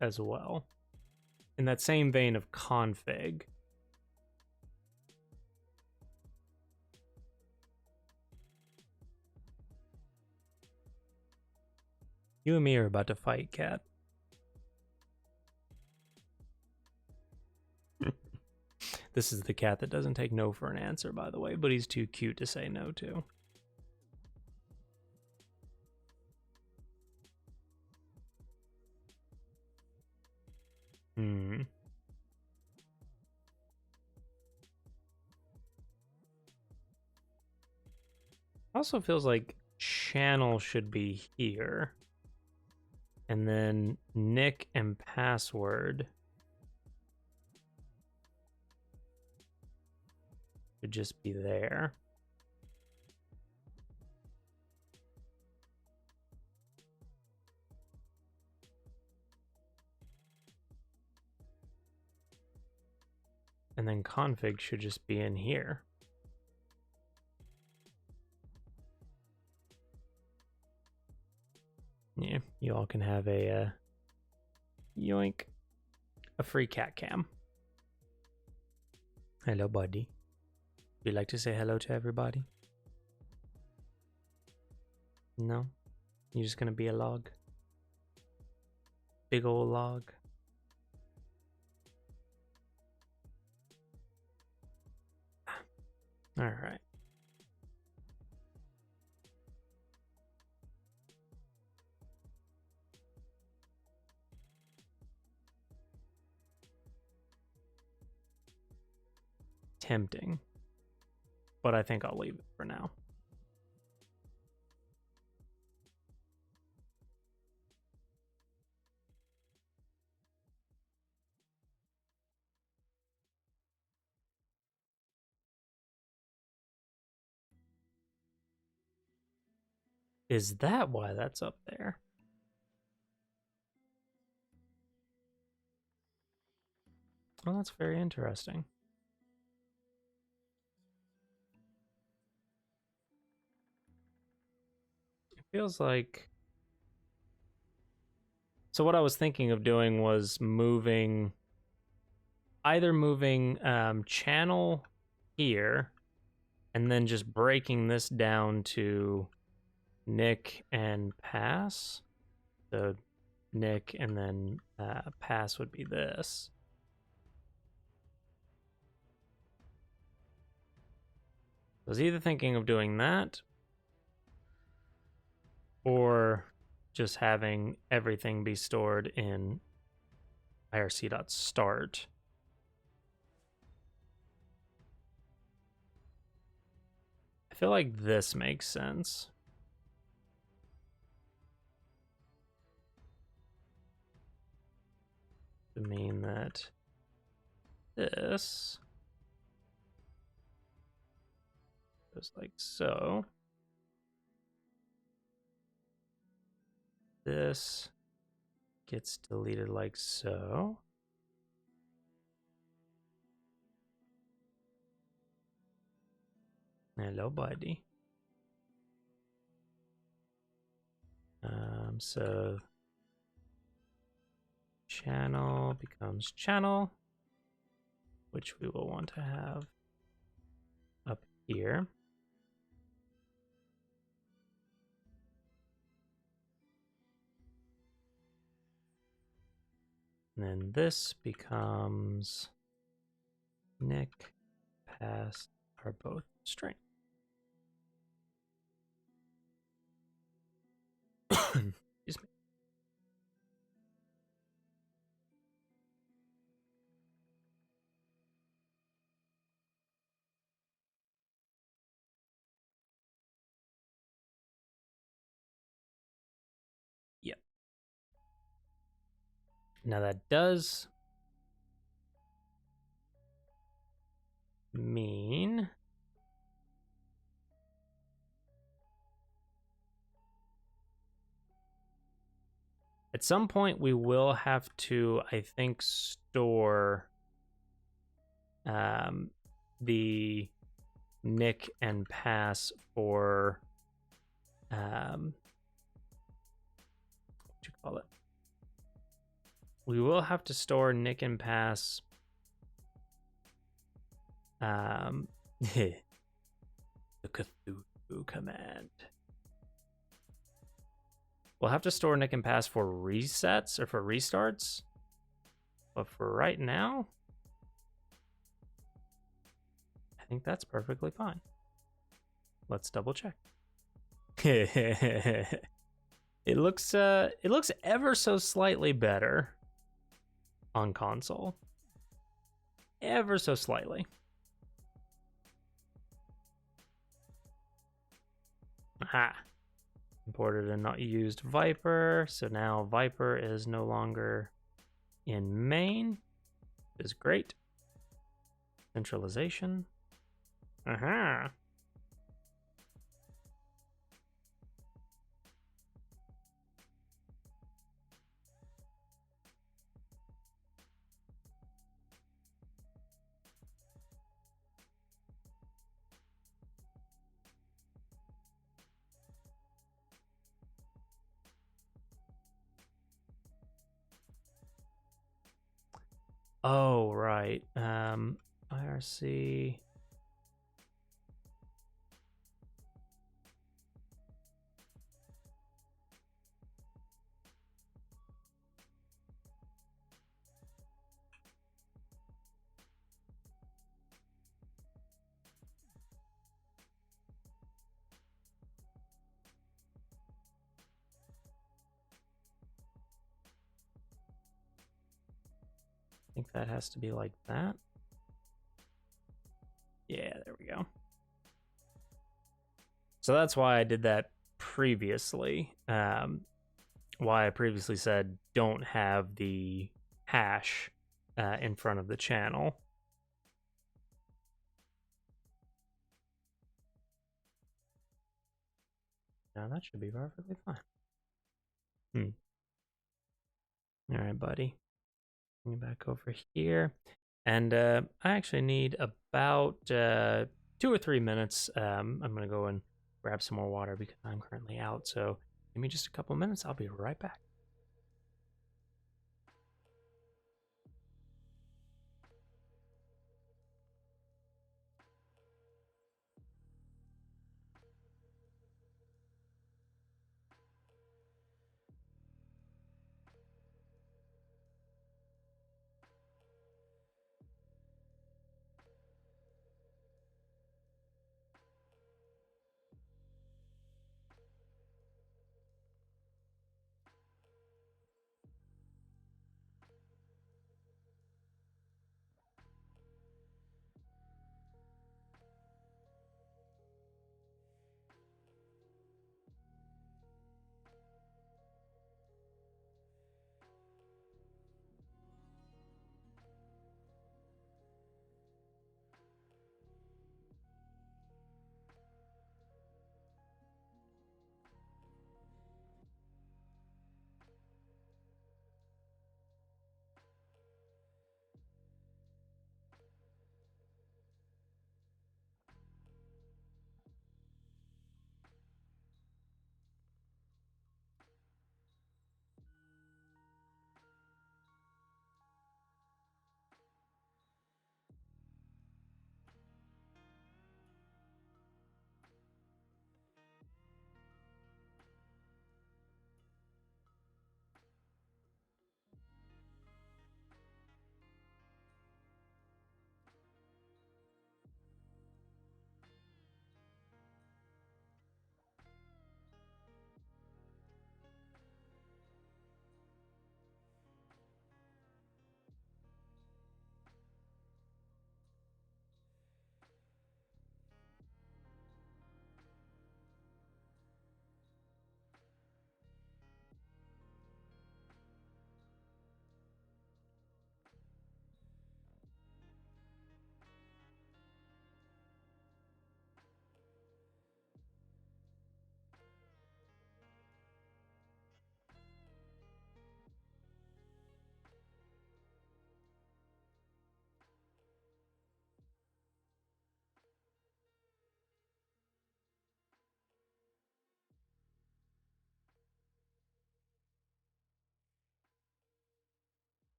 as well. In that same vein of config, you and me are about to fight, Cat. This is the cat that doesn't take no for an answer, by the way, but he's too cute to say no to. Also feels like channel should be here. And then nick and password should just be there. And then config should just be in here. Yeah, you all can have a yoink, a free cat cam. Hello, buddy. Would you like to say hello to everybody? No? You're just gonna be a log? Big old log? Alright. Tempting. But I think I'll leave it for now. Is that why that's up there? Well, that's very interesting. It feels like... So what I was thinking of doing was moving... Either moving channel here, and then just breaking this down to nick and pass. So nick and then pass would be this. I was either thinking of doing that or just having everything be stored in irc.start. I feel like this makes sense. To mean that this goes like so. This gets deleted like so. Hello, buddy. So channel becomes channel, which we will want to have up here. And then this becomes nick, pass are both string. Excuse me. Yep. Now that does mean at some point we will have to, I think, store the nick and pass for what you call it? We will have to store nick and pass the Cthulhu command. We'll have to store nick and pass for resets or for restarts. But for right now, I think that's perfectly fine. Let's double check. It looks ever so slightly better on console. Ever so slightly. Aha. Imported and not used Viper. So now Viper is no longer in main. Is great. Centralization. Aha. Oh, right. IRC. I think that has to be like that. Yeah, there we go. So that's why I did that previously. Why I previously said don't have the hash in front of the channel. Now that should be perfectly fine. All right, buddy. Bring it back over here. And I actually need about 2 or 3 minutes. I'm going to go and grab some more water because I'm currently out. So give me just a couple minutes. I'll be right back.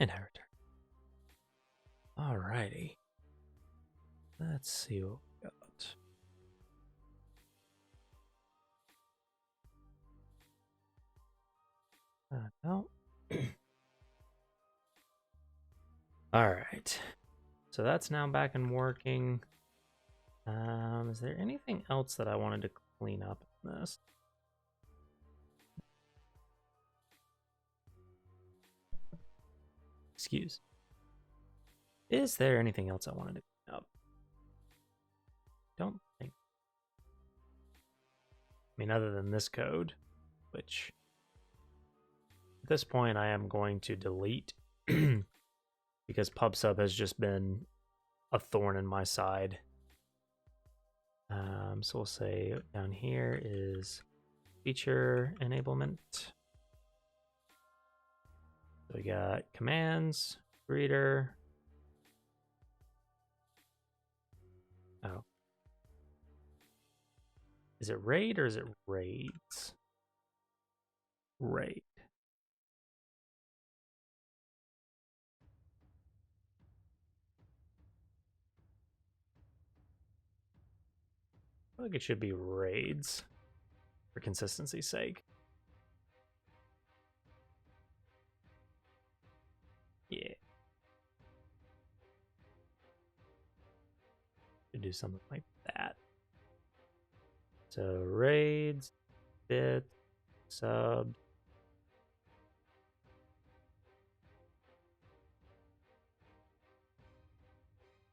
And I return. Alrighty. Let's see what we got. No. Alright. So that's now back and working. Is there anything else that I wanted to clean up in this? Excuse. Is there anything else I wanted to clean up? Don't think. I mean, other than this code, which at this point I am going to delete because PubSub has just been a thorn in my side. So we'll say down here is feature enablement. So we got commands, greeter. Oh. Is it raid or is it raids? Raid. I feel like it should be raids for consistency's sake. Yeah. Should do something like that. So raids, bits, subs.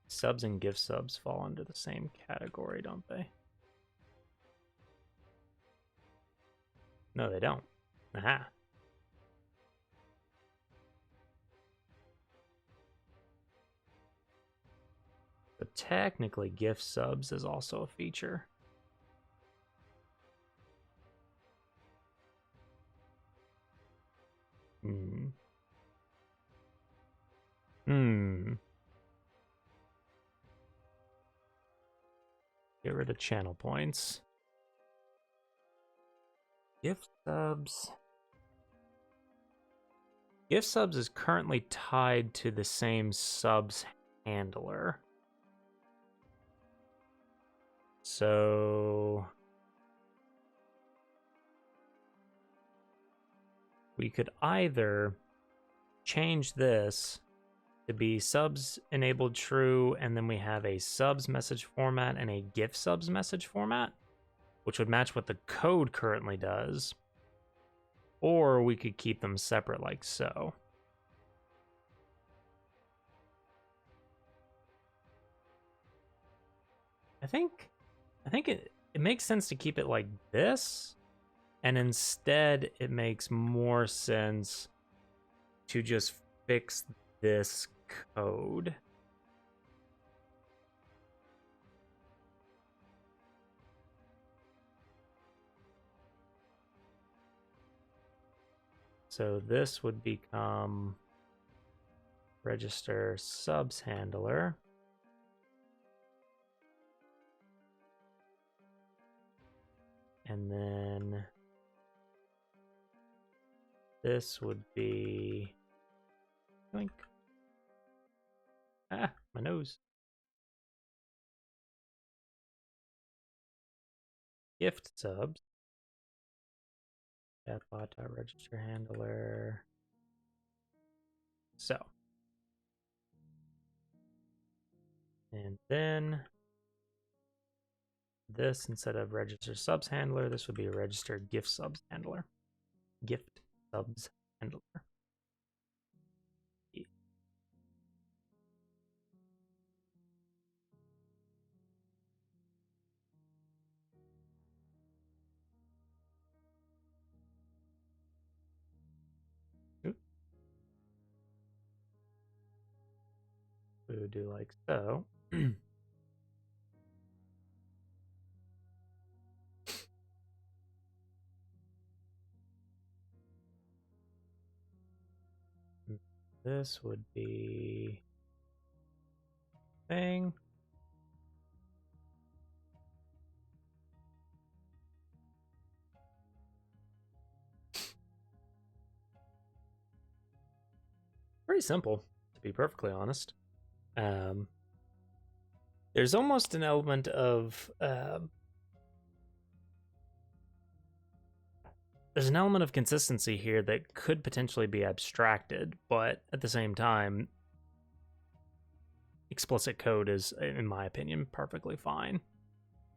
Subs and gift subs fall under the same category, don't they? No, they don't. Aha. But technically, gift subs is also a feature. Get rid of channel points. Gift subs. Gift subs is currently tied to the same subs handler. So we could either change this to be subs enabled true, and then we have a subs message format and a gift subs message format, which would match what the code currently does. Or we could keep them separate like so. I think it makes sense to keep it like this, and instead it makes more sense to just fix this code. So this would become register subs handler. And then this would be Yoink. Ah, my nose. Gift subs. Chatbot.register handler. So. And then this, instead of register subs handler, this would be a register gift subs handler. Gift subs handler. Yeah. We would do like so. This would be thing. pretty simple, to be perfectly honest. Um, there's almost an element of there's an element of consistency here that could potentially be abstracted, but at the same time, explicit code is, in my opinion, perfectly fine.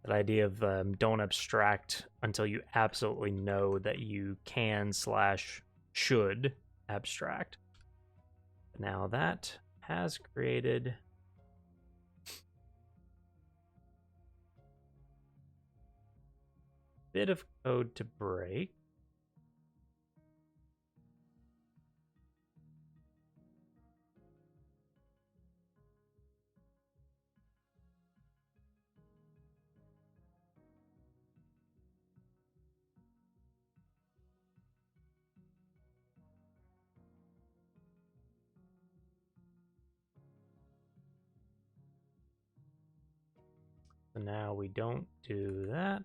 That idea of don't abstract until you absolutely know that you can slash should abstract. Now that has created a bit of code to break. So now we don't do that.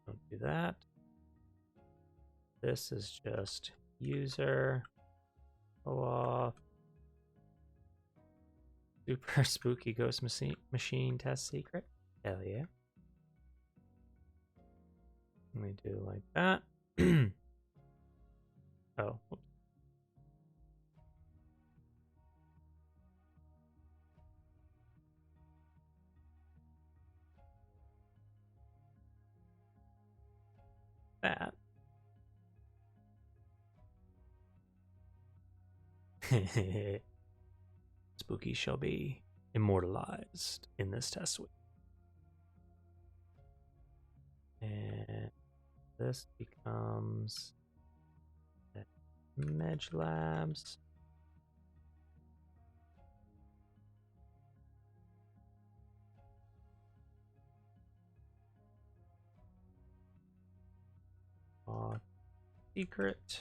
Don't do that. This is just user off super spooky ghost machine test secret. Hell yeah. Let me do like that. Oh, whoops. That. Spooky shall be immortalized in this test suite. And this becomes Medge Labs. Secret.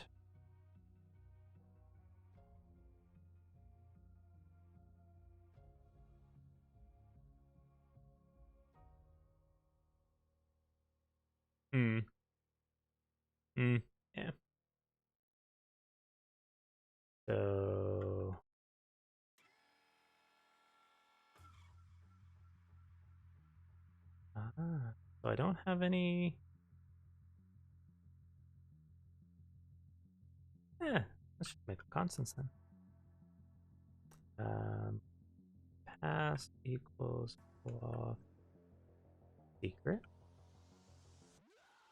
Hmm. Hmm. Yeah. So so I don't have any. Yeah, let's just make a constants then. Past equals off secret.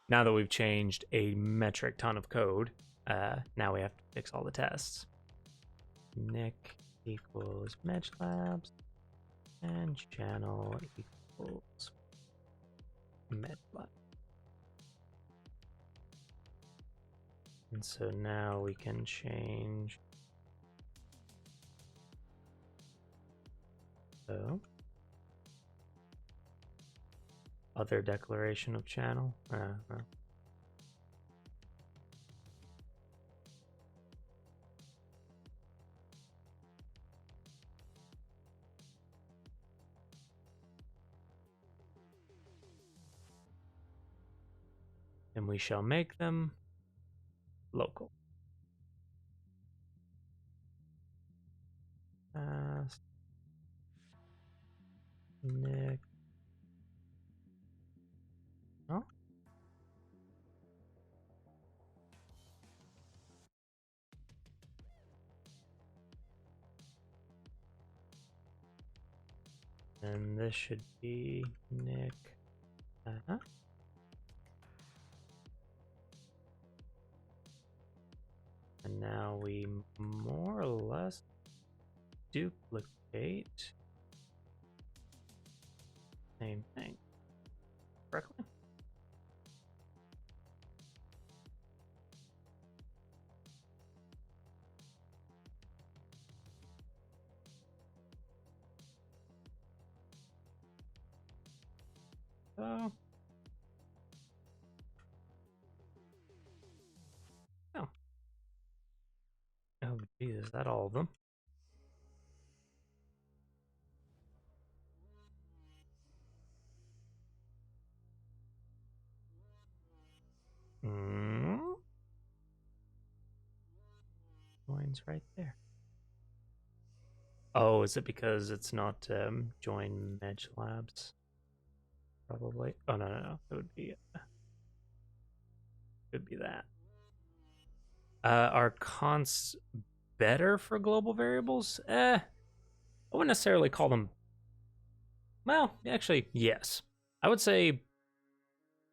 Now that we've changed a metric ton of code, now we have to fix all the tests. Nick equals Medge Labs and channel equals Medge Labs. And so now we can change. So other declaration of channel. And we shall make them local. Past Nick. Oh. And this should be Nick. And now we more or less duplicate same thing correctly. So oh, oh geez, is that all of them? Joins right there. Oh, is it because it's not join Edge Labs? Probably. Oh no. It would be that. Are consts better for global variables? I wouldn't necessarily call them. Well, actually, yes. I would say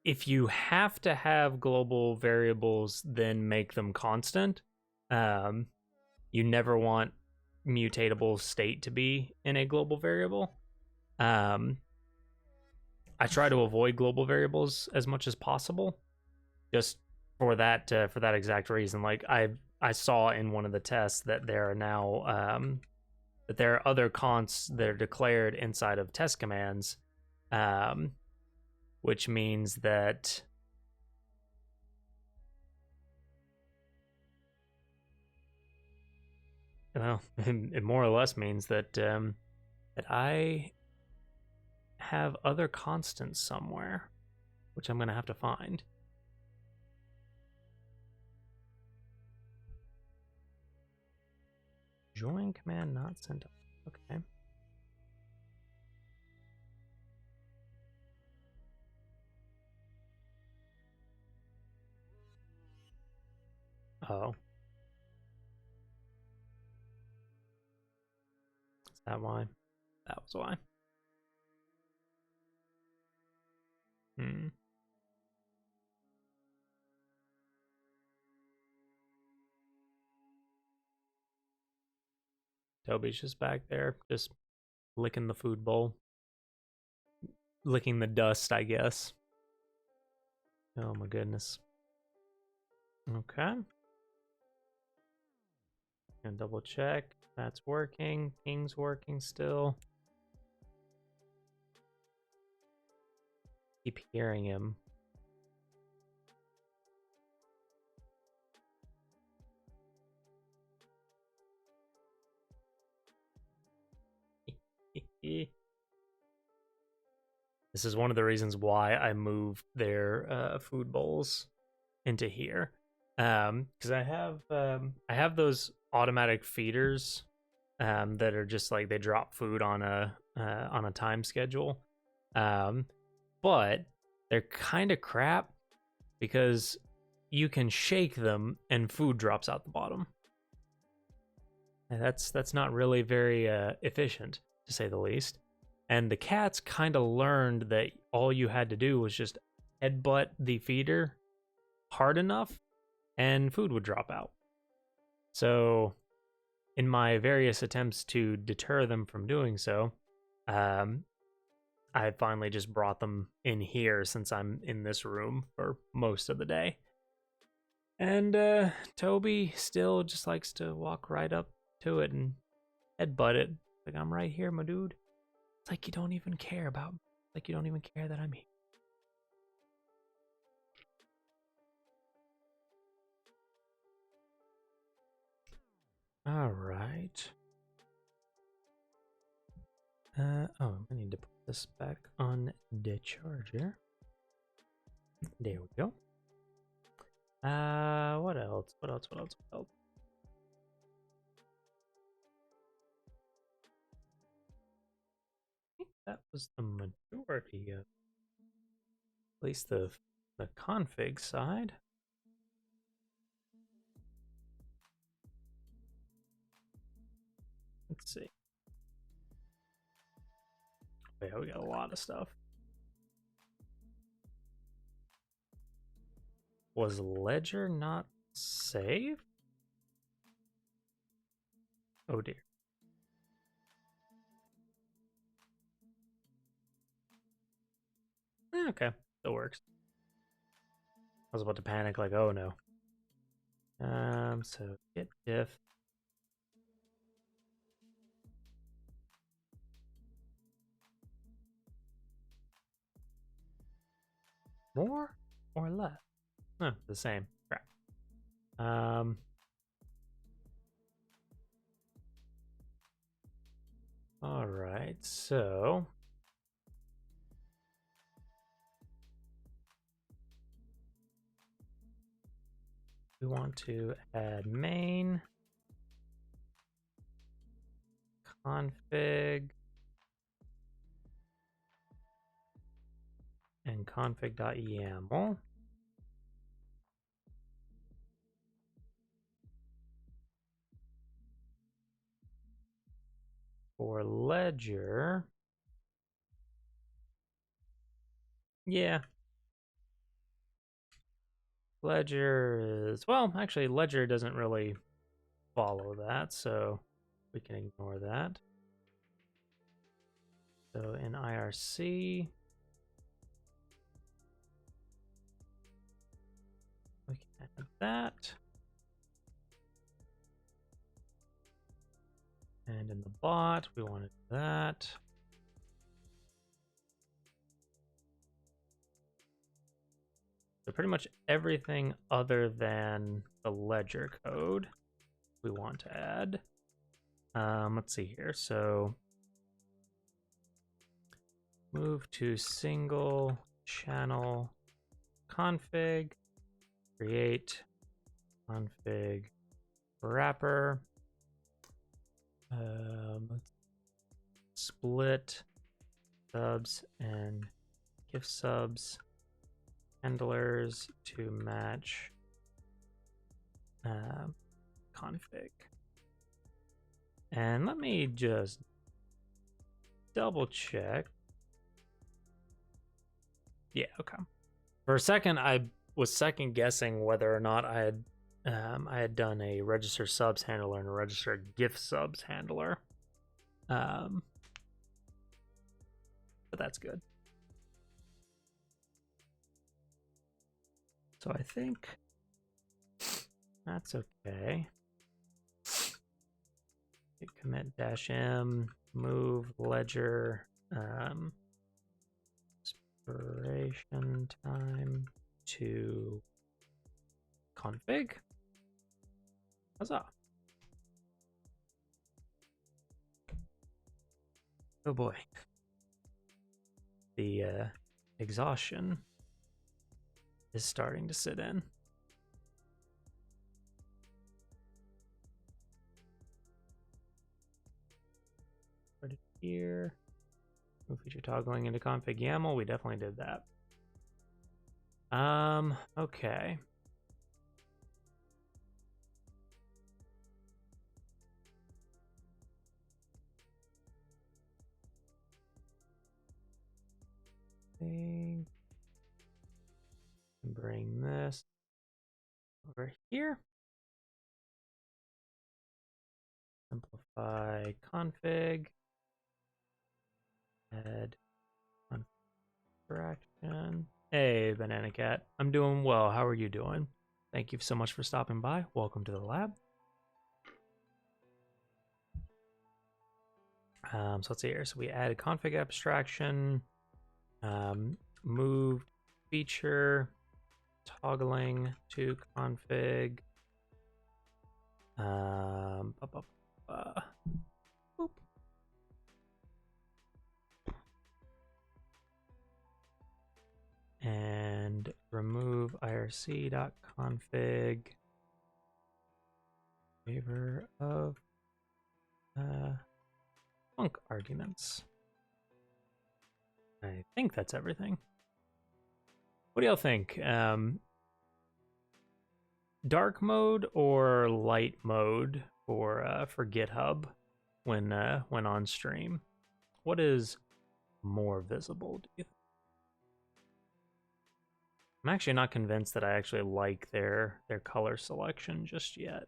if you have to have global variables, then make them constant. Um, you never want mutatable state to be in a global variable. I try to avoid global variables as much as possible, just for that exact reason. Like I saw in one of the tests that there are now that there are other consts that are declared inside of test commands, which means that well, it more or less means that that I have other constants somewhere, which I'm gonna have to find. Join command not sent up. Okay. Oh. Is that why? That was why. Hmm. Toby's just back there, just licking the food bowl. Licking the dust, I guess. Oh my goodness. Okay. And double check. That's working. Ping's working still. Keep hearing him. This is one of the reasons why I moved their food bowls into here, because I have those automatic feeders that are just like they drop food on a time schedule, but they're kind of crap because you can shake them and food drops out the bottom. And that's not really very efficient, to say the least. And the cats kind of learned that all you had to do was just headbutt the feeder hard enough and food would drop out. So, in my various attempts to deter them from doing so, I finally just brought them in here since I'm in this room for most of the day. And Toby still just likes to walk right up to it and headbutt it. Like, I'm right here, my dude. It's like you don't even care about me. Like you don't even care that I'm here. All right. Oh, I need to put this back on the charger. There we go. What else? What else? I think that was the majority of, at least the config side. Let's see. Yeah, we got a lot of stuff. Was Ledger not saved? Oh dear. Okay, that works. I was about to panic, like, oh no. So get diff. More or less? No, the same. Crap. All right, so we want to add main config and config.yaml. For ledger, yeah, ledger is, well, actually, ledger doesn't really follow that, so we can ignore that. So in IRC, we can add that. And in the bot, we wanted that. So pretty much everything other than the ledger code we want to add. Let's see here. So move to single channel config, create config wrapper. Let's split subs and gift subs handlers to match config. And let me just double check. Yeah, okay. For a second, I was second guessing whether or not I had done a register subs handler and a register gift subs handler. But that's good. So I think that's okay. Git commit -m, move ledger, expiration time to config. Huzzah. Oh boy. The exhaustion is starting to sit in. Put it here. Move feature toggling into config YAML. We definitely did that. Okay. Bring this over here. Simplify config. Add configuration. Hey, Banana Cat. I'm doing well. How are you doing? Thank you so much for stopping by. Welcome to the lab. So let's see here. So we added config abstraction, moved feature toggling to config. Boop. And remove irc.config favor of func arguments. I think that's everything. What do y'all think? Dark mode or light mode for GitHub when on stream? What is more visible, do you think? I'm actually not convinced that I actually like their color selection just yet.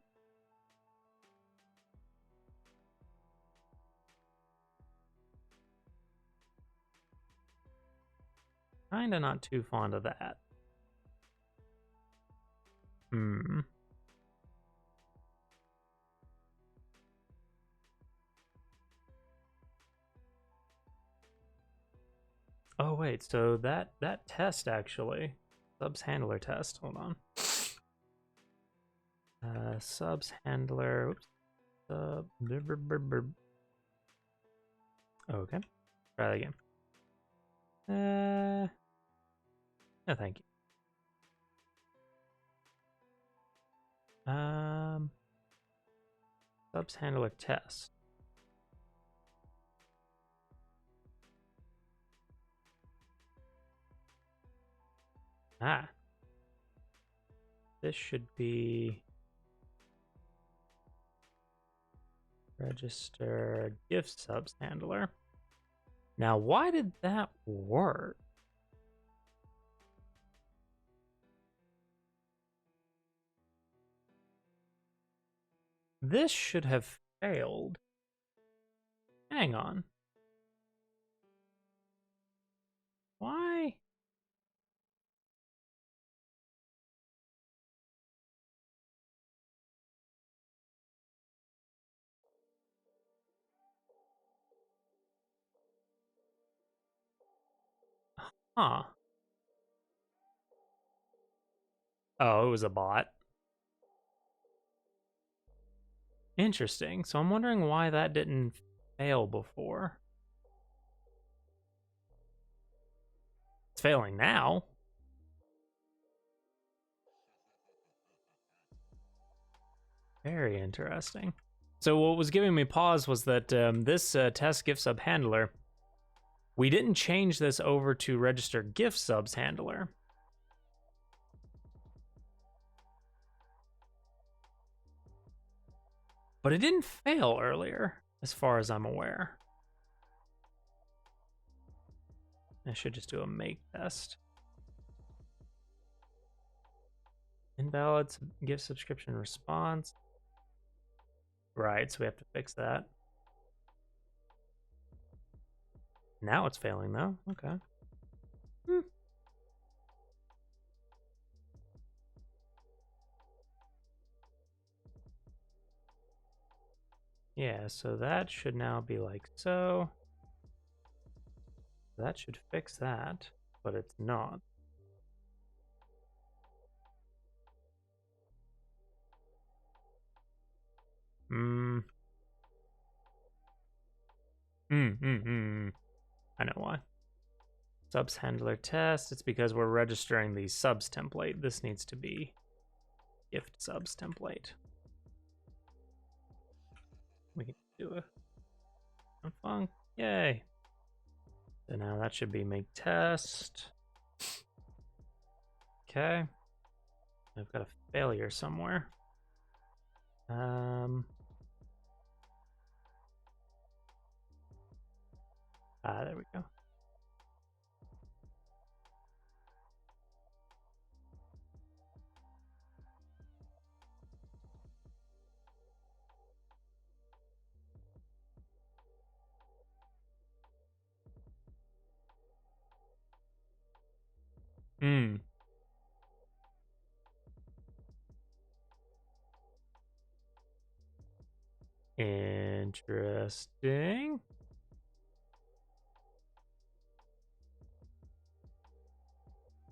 Kinda not too fond of that. Oh wait, so that test actually, subs handler test. Hold on. Subs handler. Oops. Okay. Try that again. No, thank you. Subs handler test. Ah, this should be register gift subs handler. Now, why did that work? This should have failed. Hang on. Why? Huh. Oh, it was a bot. Interesting. So I'm wondering why that didn't fail before. It's failing now. Very interesting. So what was giving me pause was that this test gift sub handler, we didn't change this over to register gift subs handler. But it didn't fail earlier, as far as I'm aware. I should just do a make test. Invalid gift subscription response. Right, so we have to fix that. Now it's failing though. Okay. Yeah, so that should now be like so. That should fix that, but it's not. I know why. Subs handler test. It's because we're registering the subs template. This needs to be gift subs template. We can do a func. Yay. So now that should be make test. Okay. I've got a failure somewhere. There we go. Interesting.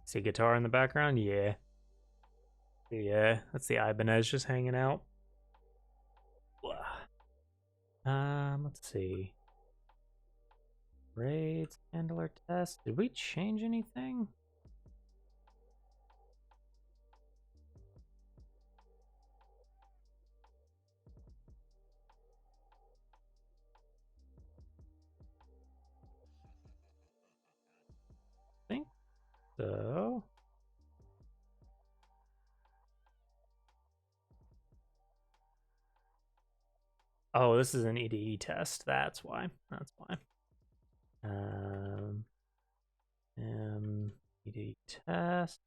See guitar in the background? Yeah. Yeah, that's the Ibanez just hanging out. Let's see. Raids handler test. Did we change anything? I think so. Oh, this is an EDE test. That's why. That's why. EDE test.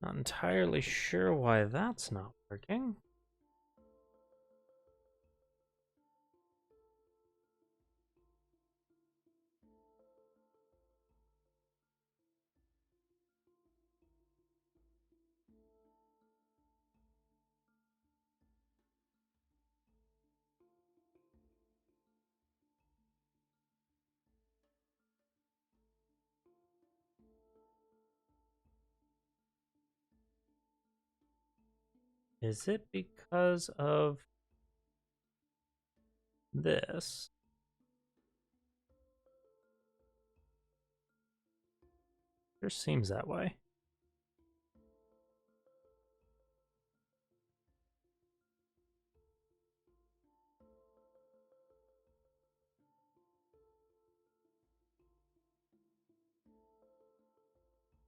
Not entirely sure why that's not working. Is it because of this? Sure seems that way.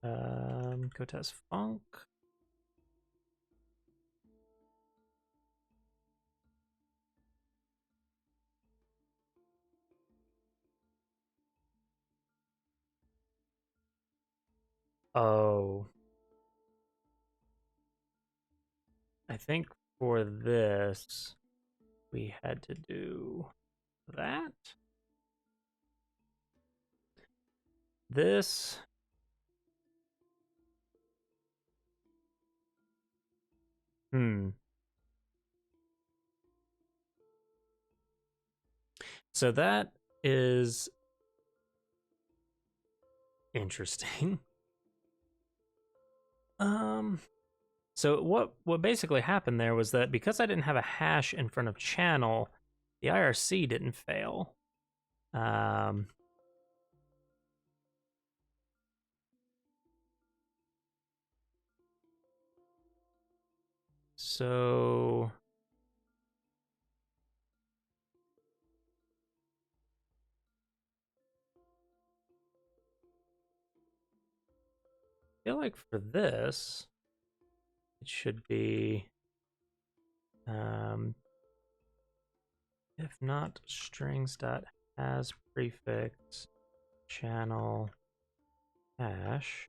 Go test funk. Oh, I think for this we had to do that. This. So that is interesting. Um, so what basically happened there was that because I didn't have a hash in front of channel, the IRC didn't fail. Um, so I feel like for this, it should be, um, if not strings dot has prefix channel hash,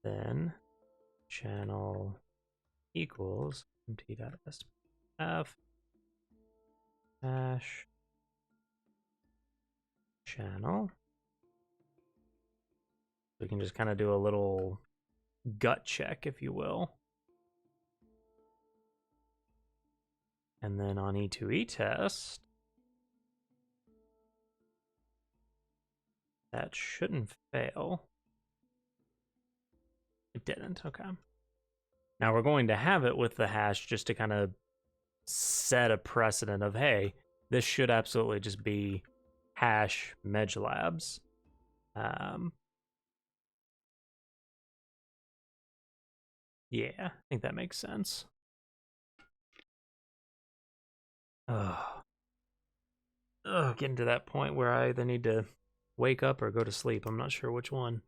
then channel equals empty.sf hash channel. We can just kind of do a little gut check, if you will. And then on E2E test, that shouldn't fail. It didn't, okay. Now we're going to have it with the hash just to kind of set a precedent of, hey, this should absolutely just be hash medlabs. Yeah, I think that makes sense. Getting to that point where I either need to wake up or go to sleep. I'm not sure which one.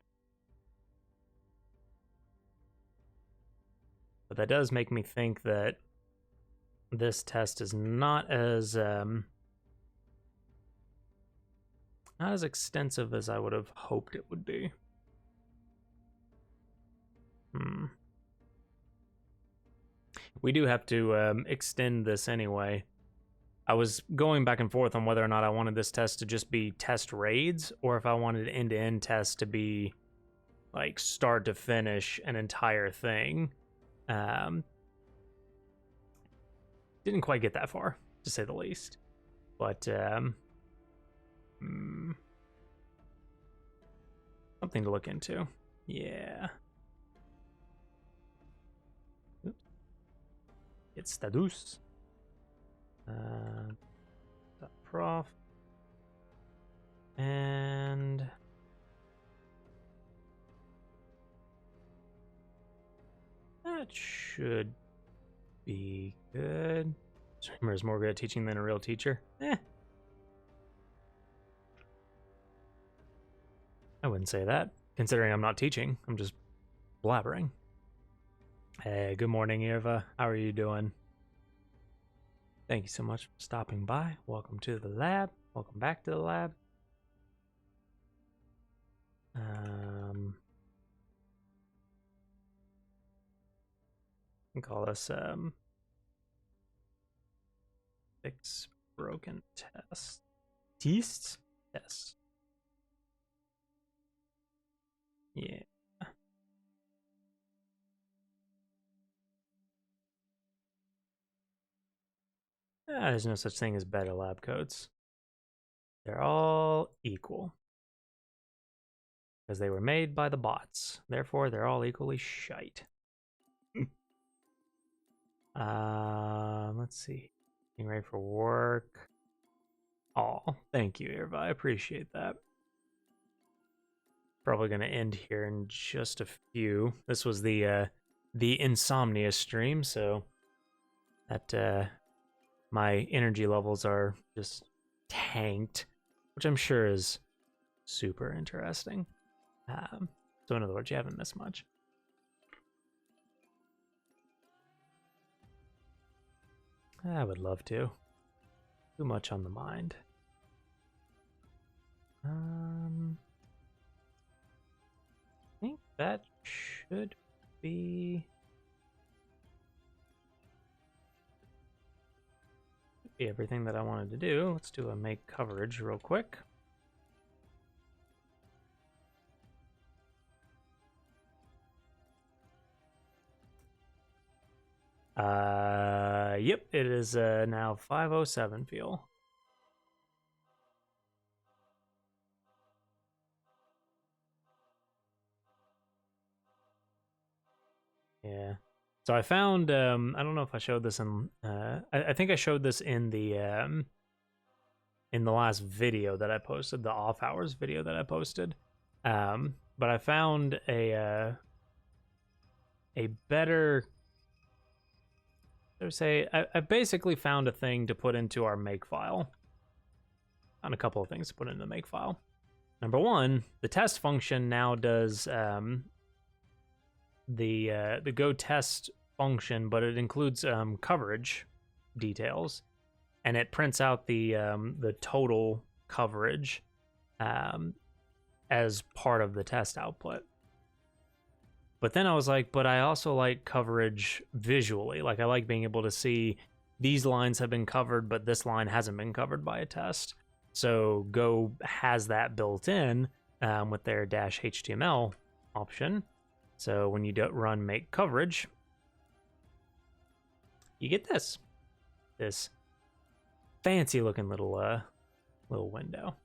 But that does make me think that this test is not as extensive as I would have hoped it would be. We do have to extend this anyway. I was going back and forth on whether or not I wanted this test to just be test raids or if I wanted end-to-end tests to be like start to finish an entire thing. Didn't quite get that far, to say the least. But something to look into. Yeah. Oops. It's status. Prof. And that should be good. Streamer is more good at teaching than a real teacher. I wouldn't say that, considering I'm not teaching. I'm just blabbering. Hey, good morning, Irva. How are you doing? Thank you so much for stopping by. Welcome to the lab. Welcome back to the lab. We can call this fix broken test. Tests? Yes. Yeah. There's no such thing as better lab coats. They're all equal. Because they were made by the bots. Therefore, they're all equally shite. Let's see. Getting ready for work. Oh, thank you, Irva. I appreciate that. Probably going to end here in just a few. This was the Insomnia stream, so that my energy levels are just tanked, which I'm sure is super interesting. So in other words, you haven't missed much. I would love to. Too much on the mind. I think that should be everything that I wanted to do. Let's do a make coverage real quick. Yep, it is now 5:07 fuel. Yeah. So I found I don't know if I showed this in I think I showed this in the last video that I posted, the off hours video that I posted. But I found a better, I would say, I basically found a thing to put into our make file. Found a couple of things to put into the make file. Number one, the test function now does the go test function, but it includes coverage details, and it prints out the total coverage as part of the test output. But then I was like, but I also like coverage visually. Like, I like being able to see these lines have been covered, but this line hasn't been covered by a test. So Go has that built in with their -HTML option. So when you run make coverage, you get this fancy looking little window.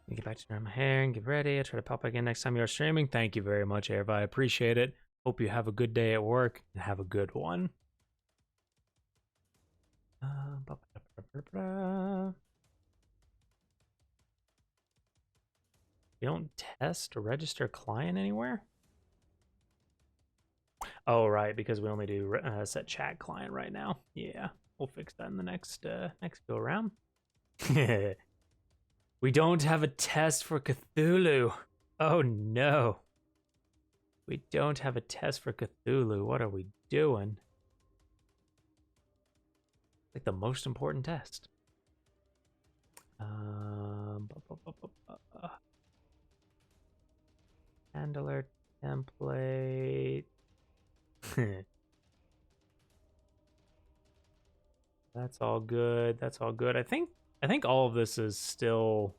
Get back to my hair and get ready. I'll try to pop back in next time you're streaming. Thank you very much, Ava. I appreciate it. Hope you have a good day at work and have a good one. You don't test or register client anywhere? Oh, right, because we only do set chat client right now. Yeah, we'll fix that in the next go around. We don't have a test for Cthulhu. Oh no. We don't have a test for Cthulhu. What are we doing? Like the most important test. Handler template. That's all good. That's all good. I think all of this is still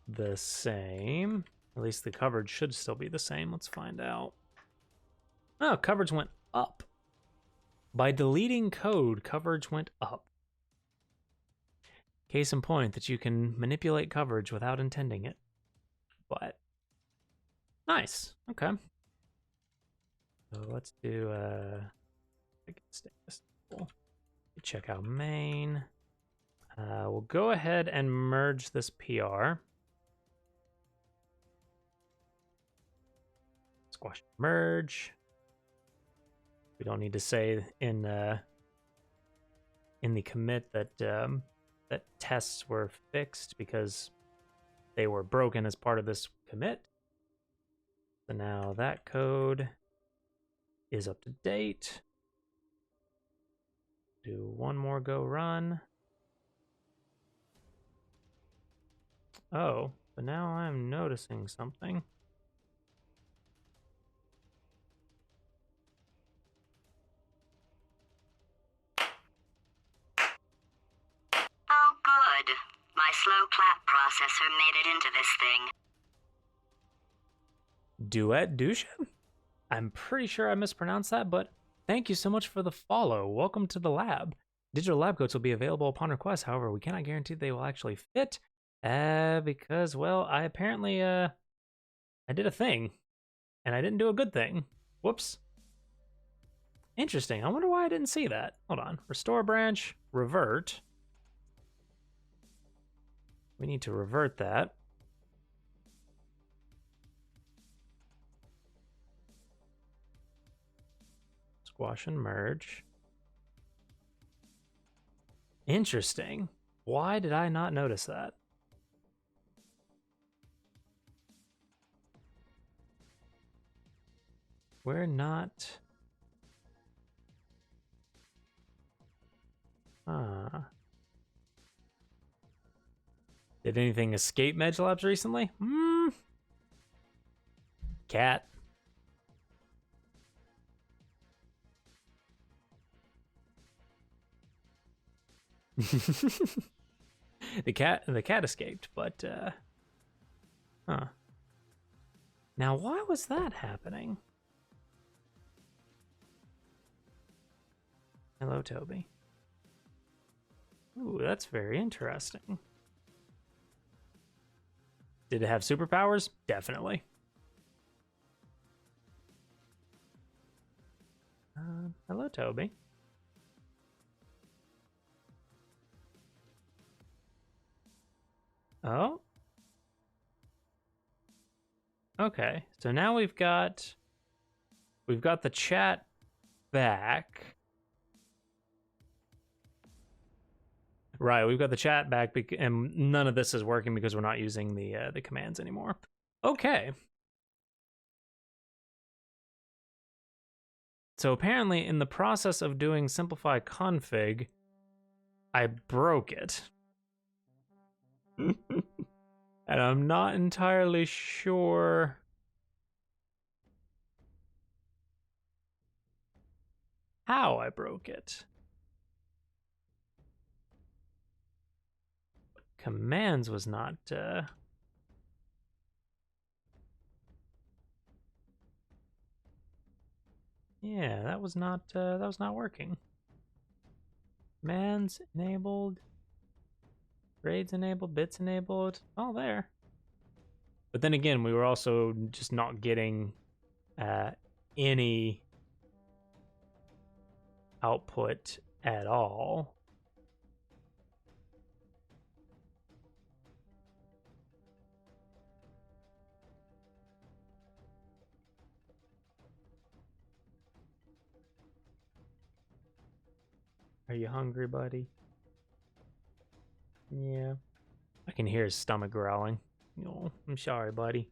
the same. At least the coverage should still be the same. Let's find out. Oh, coverage went up. By deleting code, coverage went up. Case in point that you can manipulate coverage without intending it. But nice. Okay. So let's do check out main. We'll go ahead and merge this PR. Squash merge. We don't need to say in the commit that that tests were fixed because they were broken as part of this commit. So now that code is up to date. Do one more go run. Oh, but now I'm noticing something. Oh, good. My slow clap processor made it into this thing. Duet Dusha? I'm pretty sure I mispronounced that, but thank you so much for the follow. Welcome to the lab. Digital lab coats will be available upon request. However, we cannot guarantee they will actually fit. Because, well, I apparently, I did a thing, and I didn't do a good thing. Whoops. Interesting. I wonder why I didn't see that. Hold on. Restore branch, revert. We need to revert that. Squash and merge. Interesting. Why did I not notice that? we're not... Did anything escape Medge Labs recently? Cat. The cat escaped, but Now why was that happening? Hello, Toby. Ooh, that's very interesting. Did it have superpowers? Definitely. Hello, Toby. Oh. Okay, so now we've got the chat back. Right, we've got the chat back, and none of this is working because we're not using the commands anymore. Okay. So apparently, in the process of doing simplify config, I broke it. And I'm not entirely sure how I broke it. Commands was not... Yeah, that was not working. Commands enabled. Grades enabled, bits enabled, all there. But then again, we were also just not getting any output at all. Are you hungry, buddy? Yeah. I can hear his stomach growling. Oh, I'm sorry, buddy.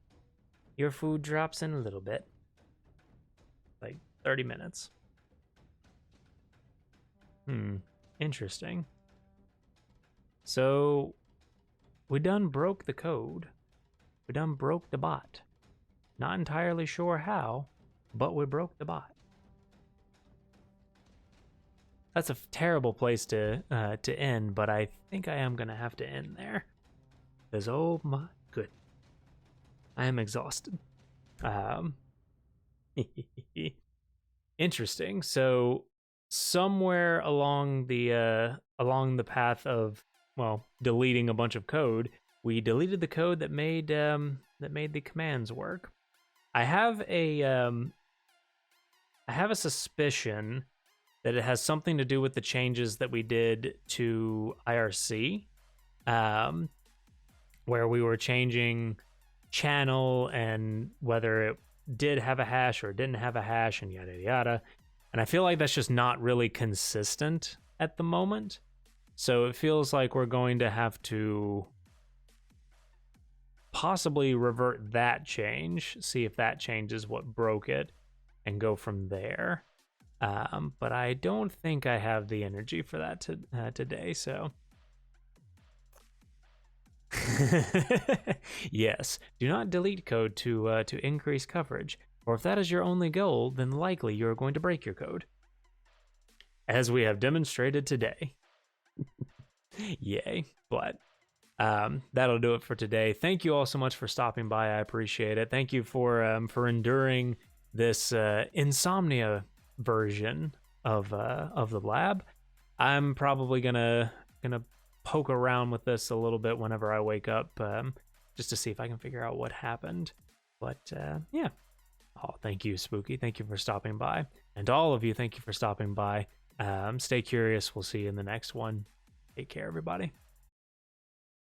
Your food drops in a little bit. Like 30 minutes. Interesting. So, we done broke the code. We done broke the bot. Not entirely sure how, but we broke the bot. That's a terrible place to end, but I think I am gonna have to end there. Because oh my goodness, I am exhausted. Interesting. So somewhere along the path of, well, deleting a bunch of code, we deleted the code that made the commands work. I have a suspicion that it has something to do with the changes that we did to IRC, where we were changing channel and whether it did have a hash or didn't have a hash and yada yada. And I feel like that's just not really consistent at the moment. So it feels like we're going to have to possibly revert that change, see if that change is what broke it, and go from there. But I don't think I have the energy for that today, so... Yes, do not delete code to increase coverage, or if that is your only goal, then likely you're going to break your code. As we have demonstrated today. Yay, but that'll do it for today. Thank you all so much for stopping by. I appreciate it. Thank you for enduring this Insomnia version of the lab. I'm probably gonna poke around with this a little bit whenever I wake up, just to see if I can figure out what happened. But yeah. Oh, thank you, Spooky. Thank you for stopping by, and all of you, thank you for stopping by. Stay curious. We'll see you in the next one. Take care, everybody.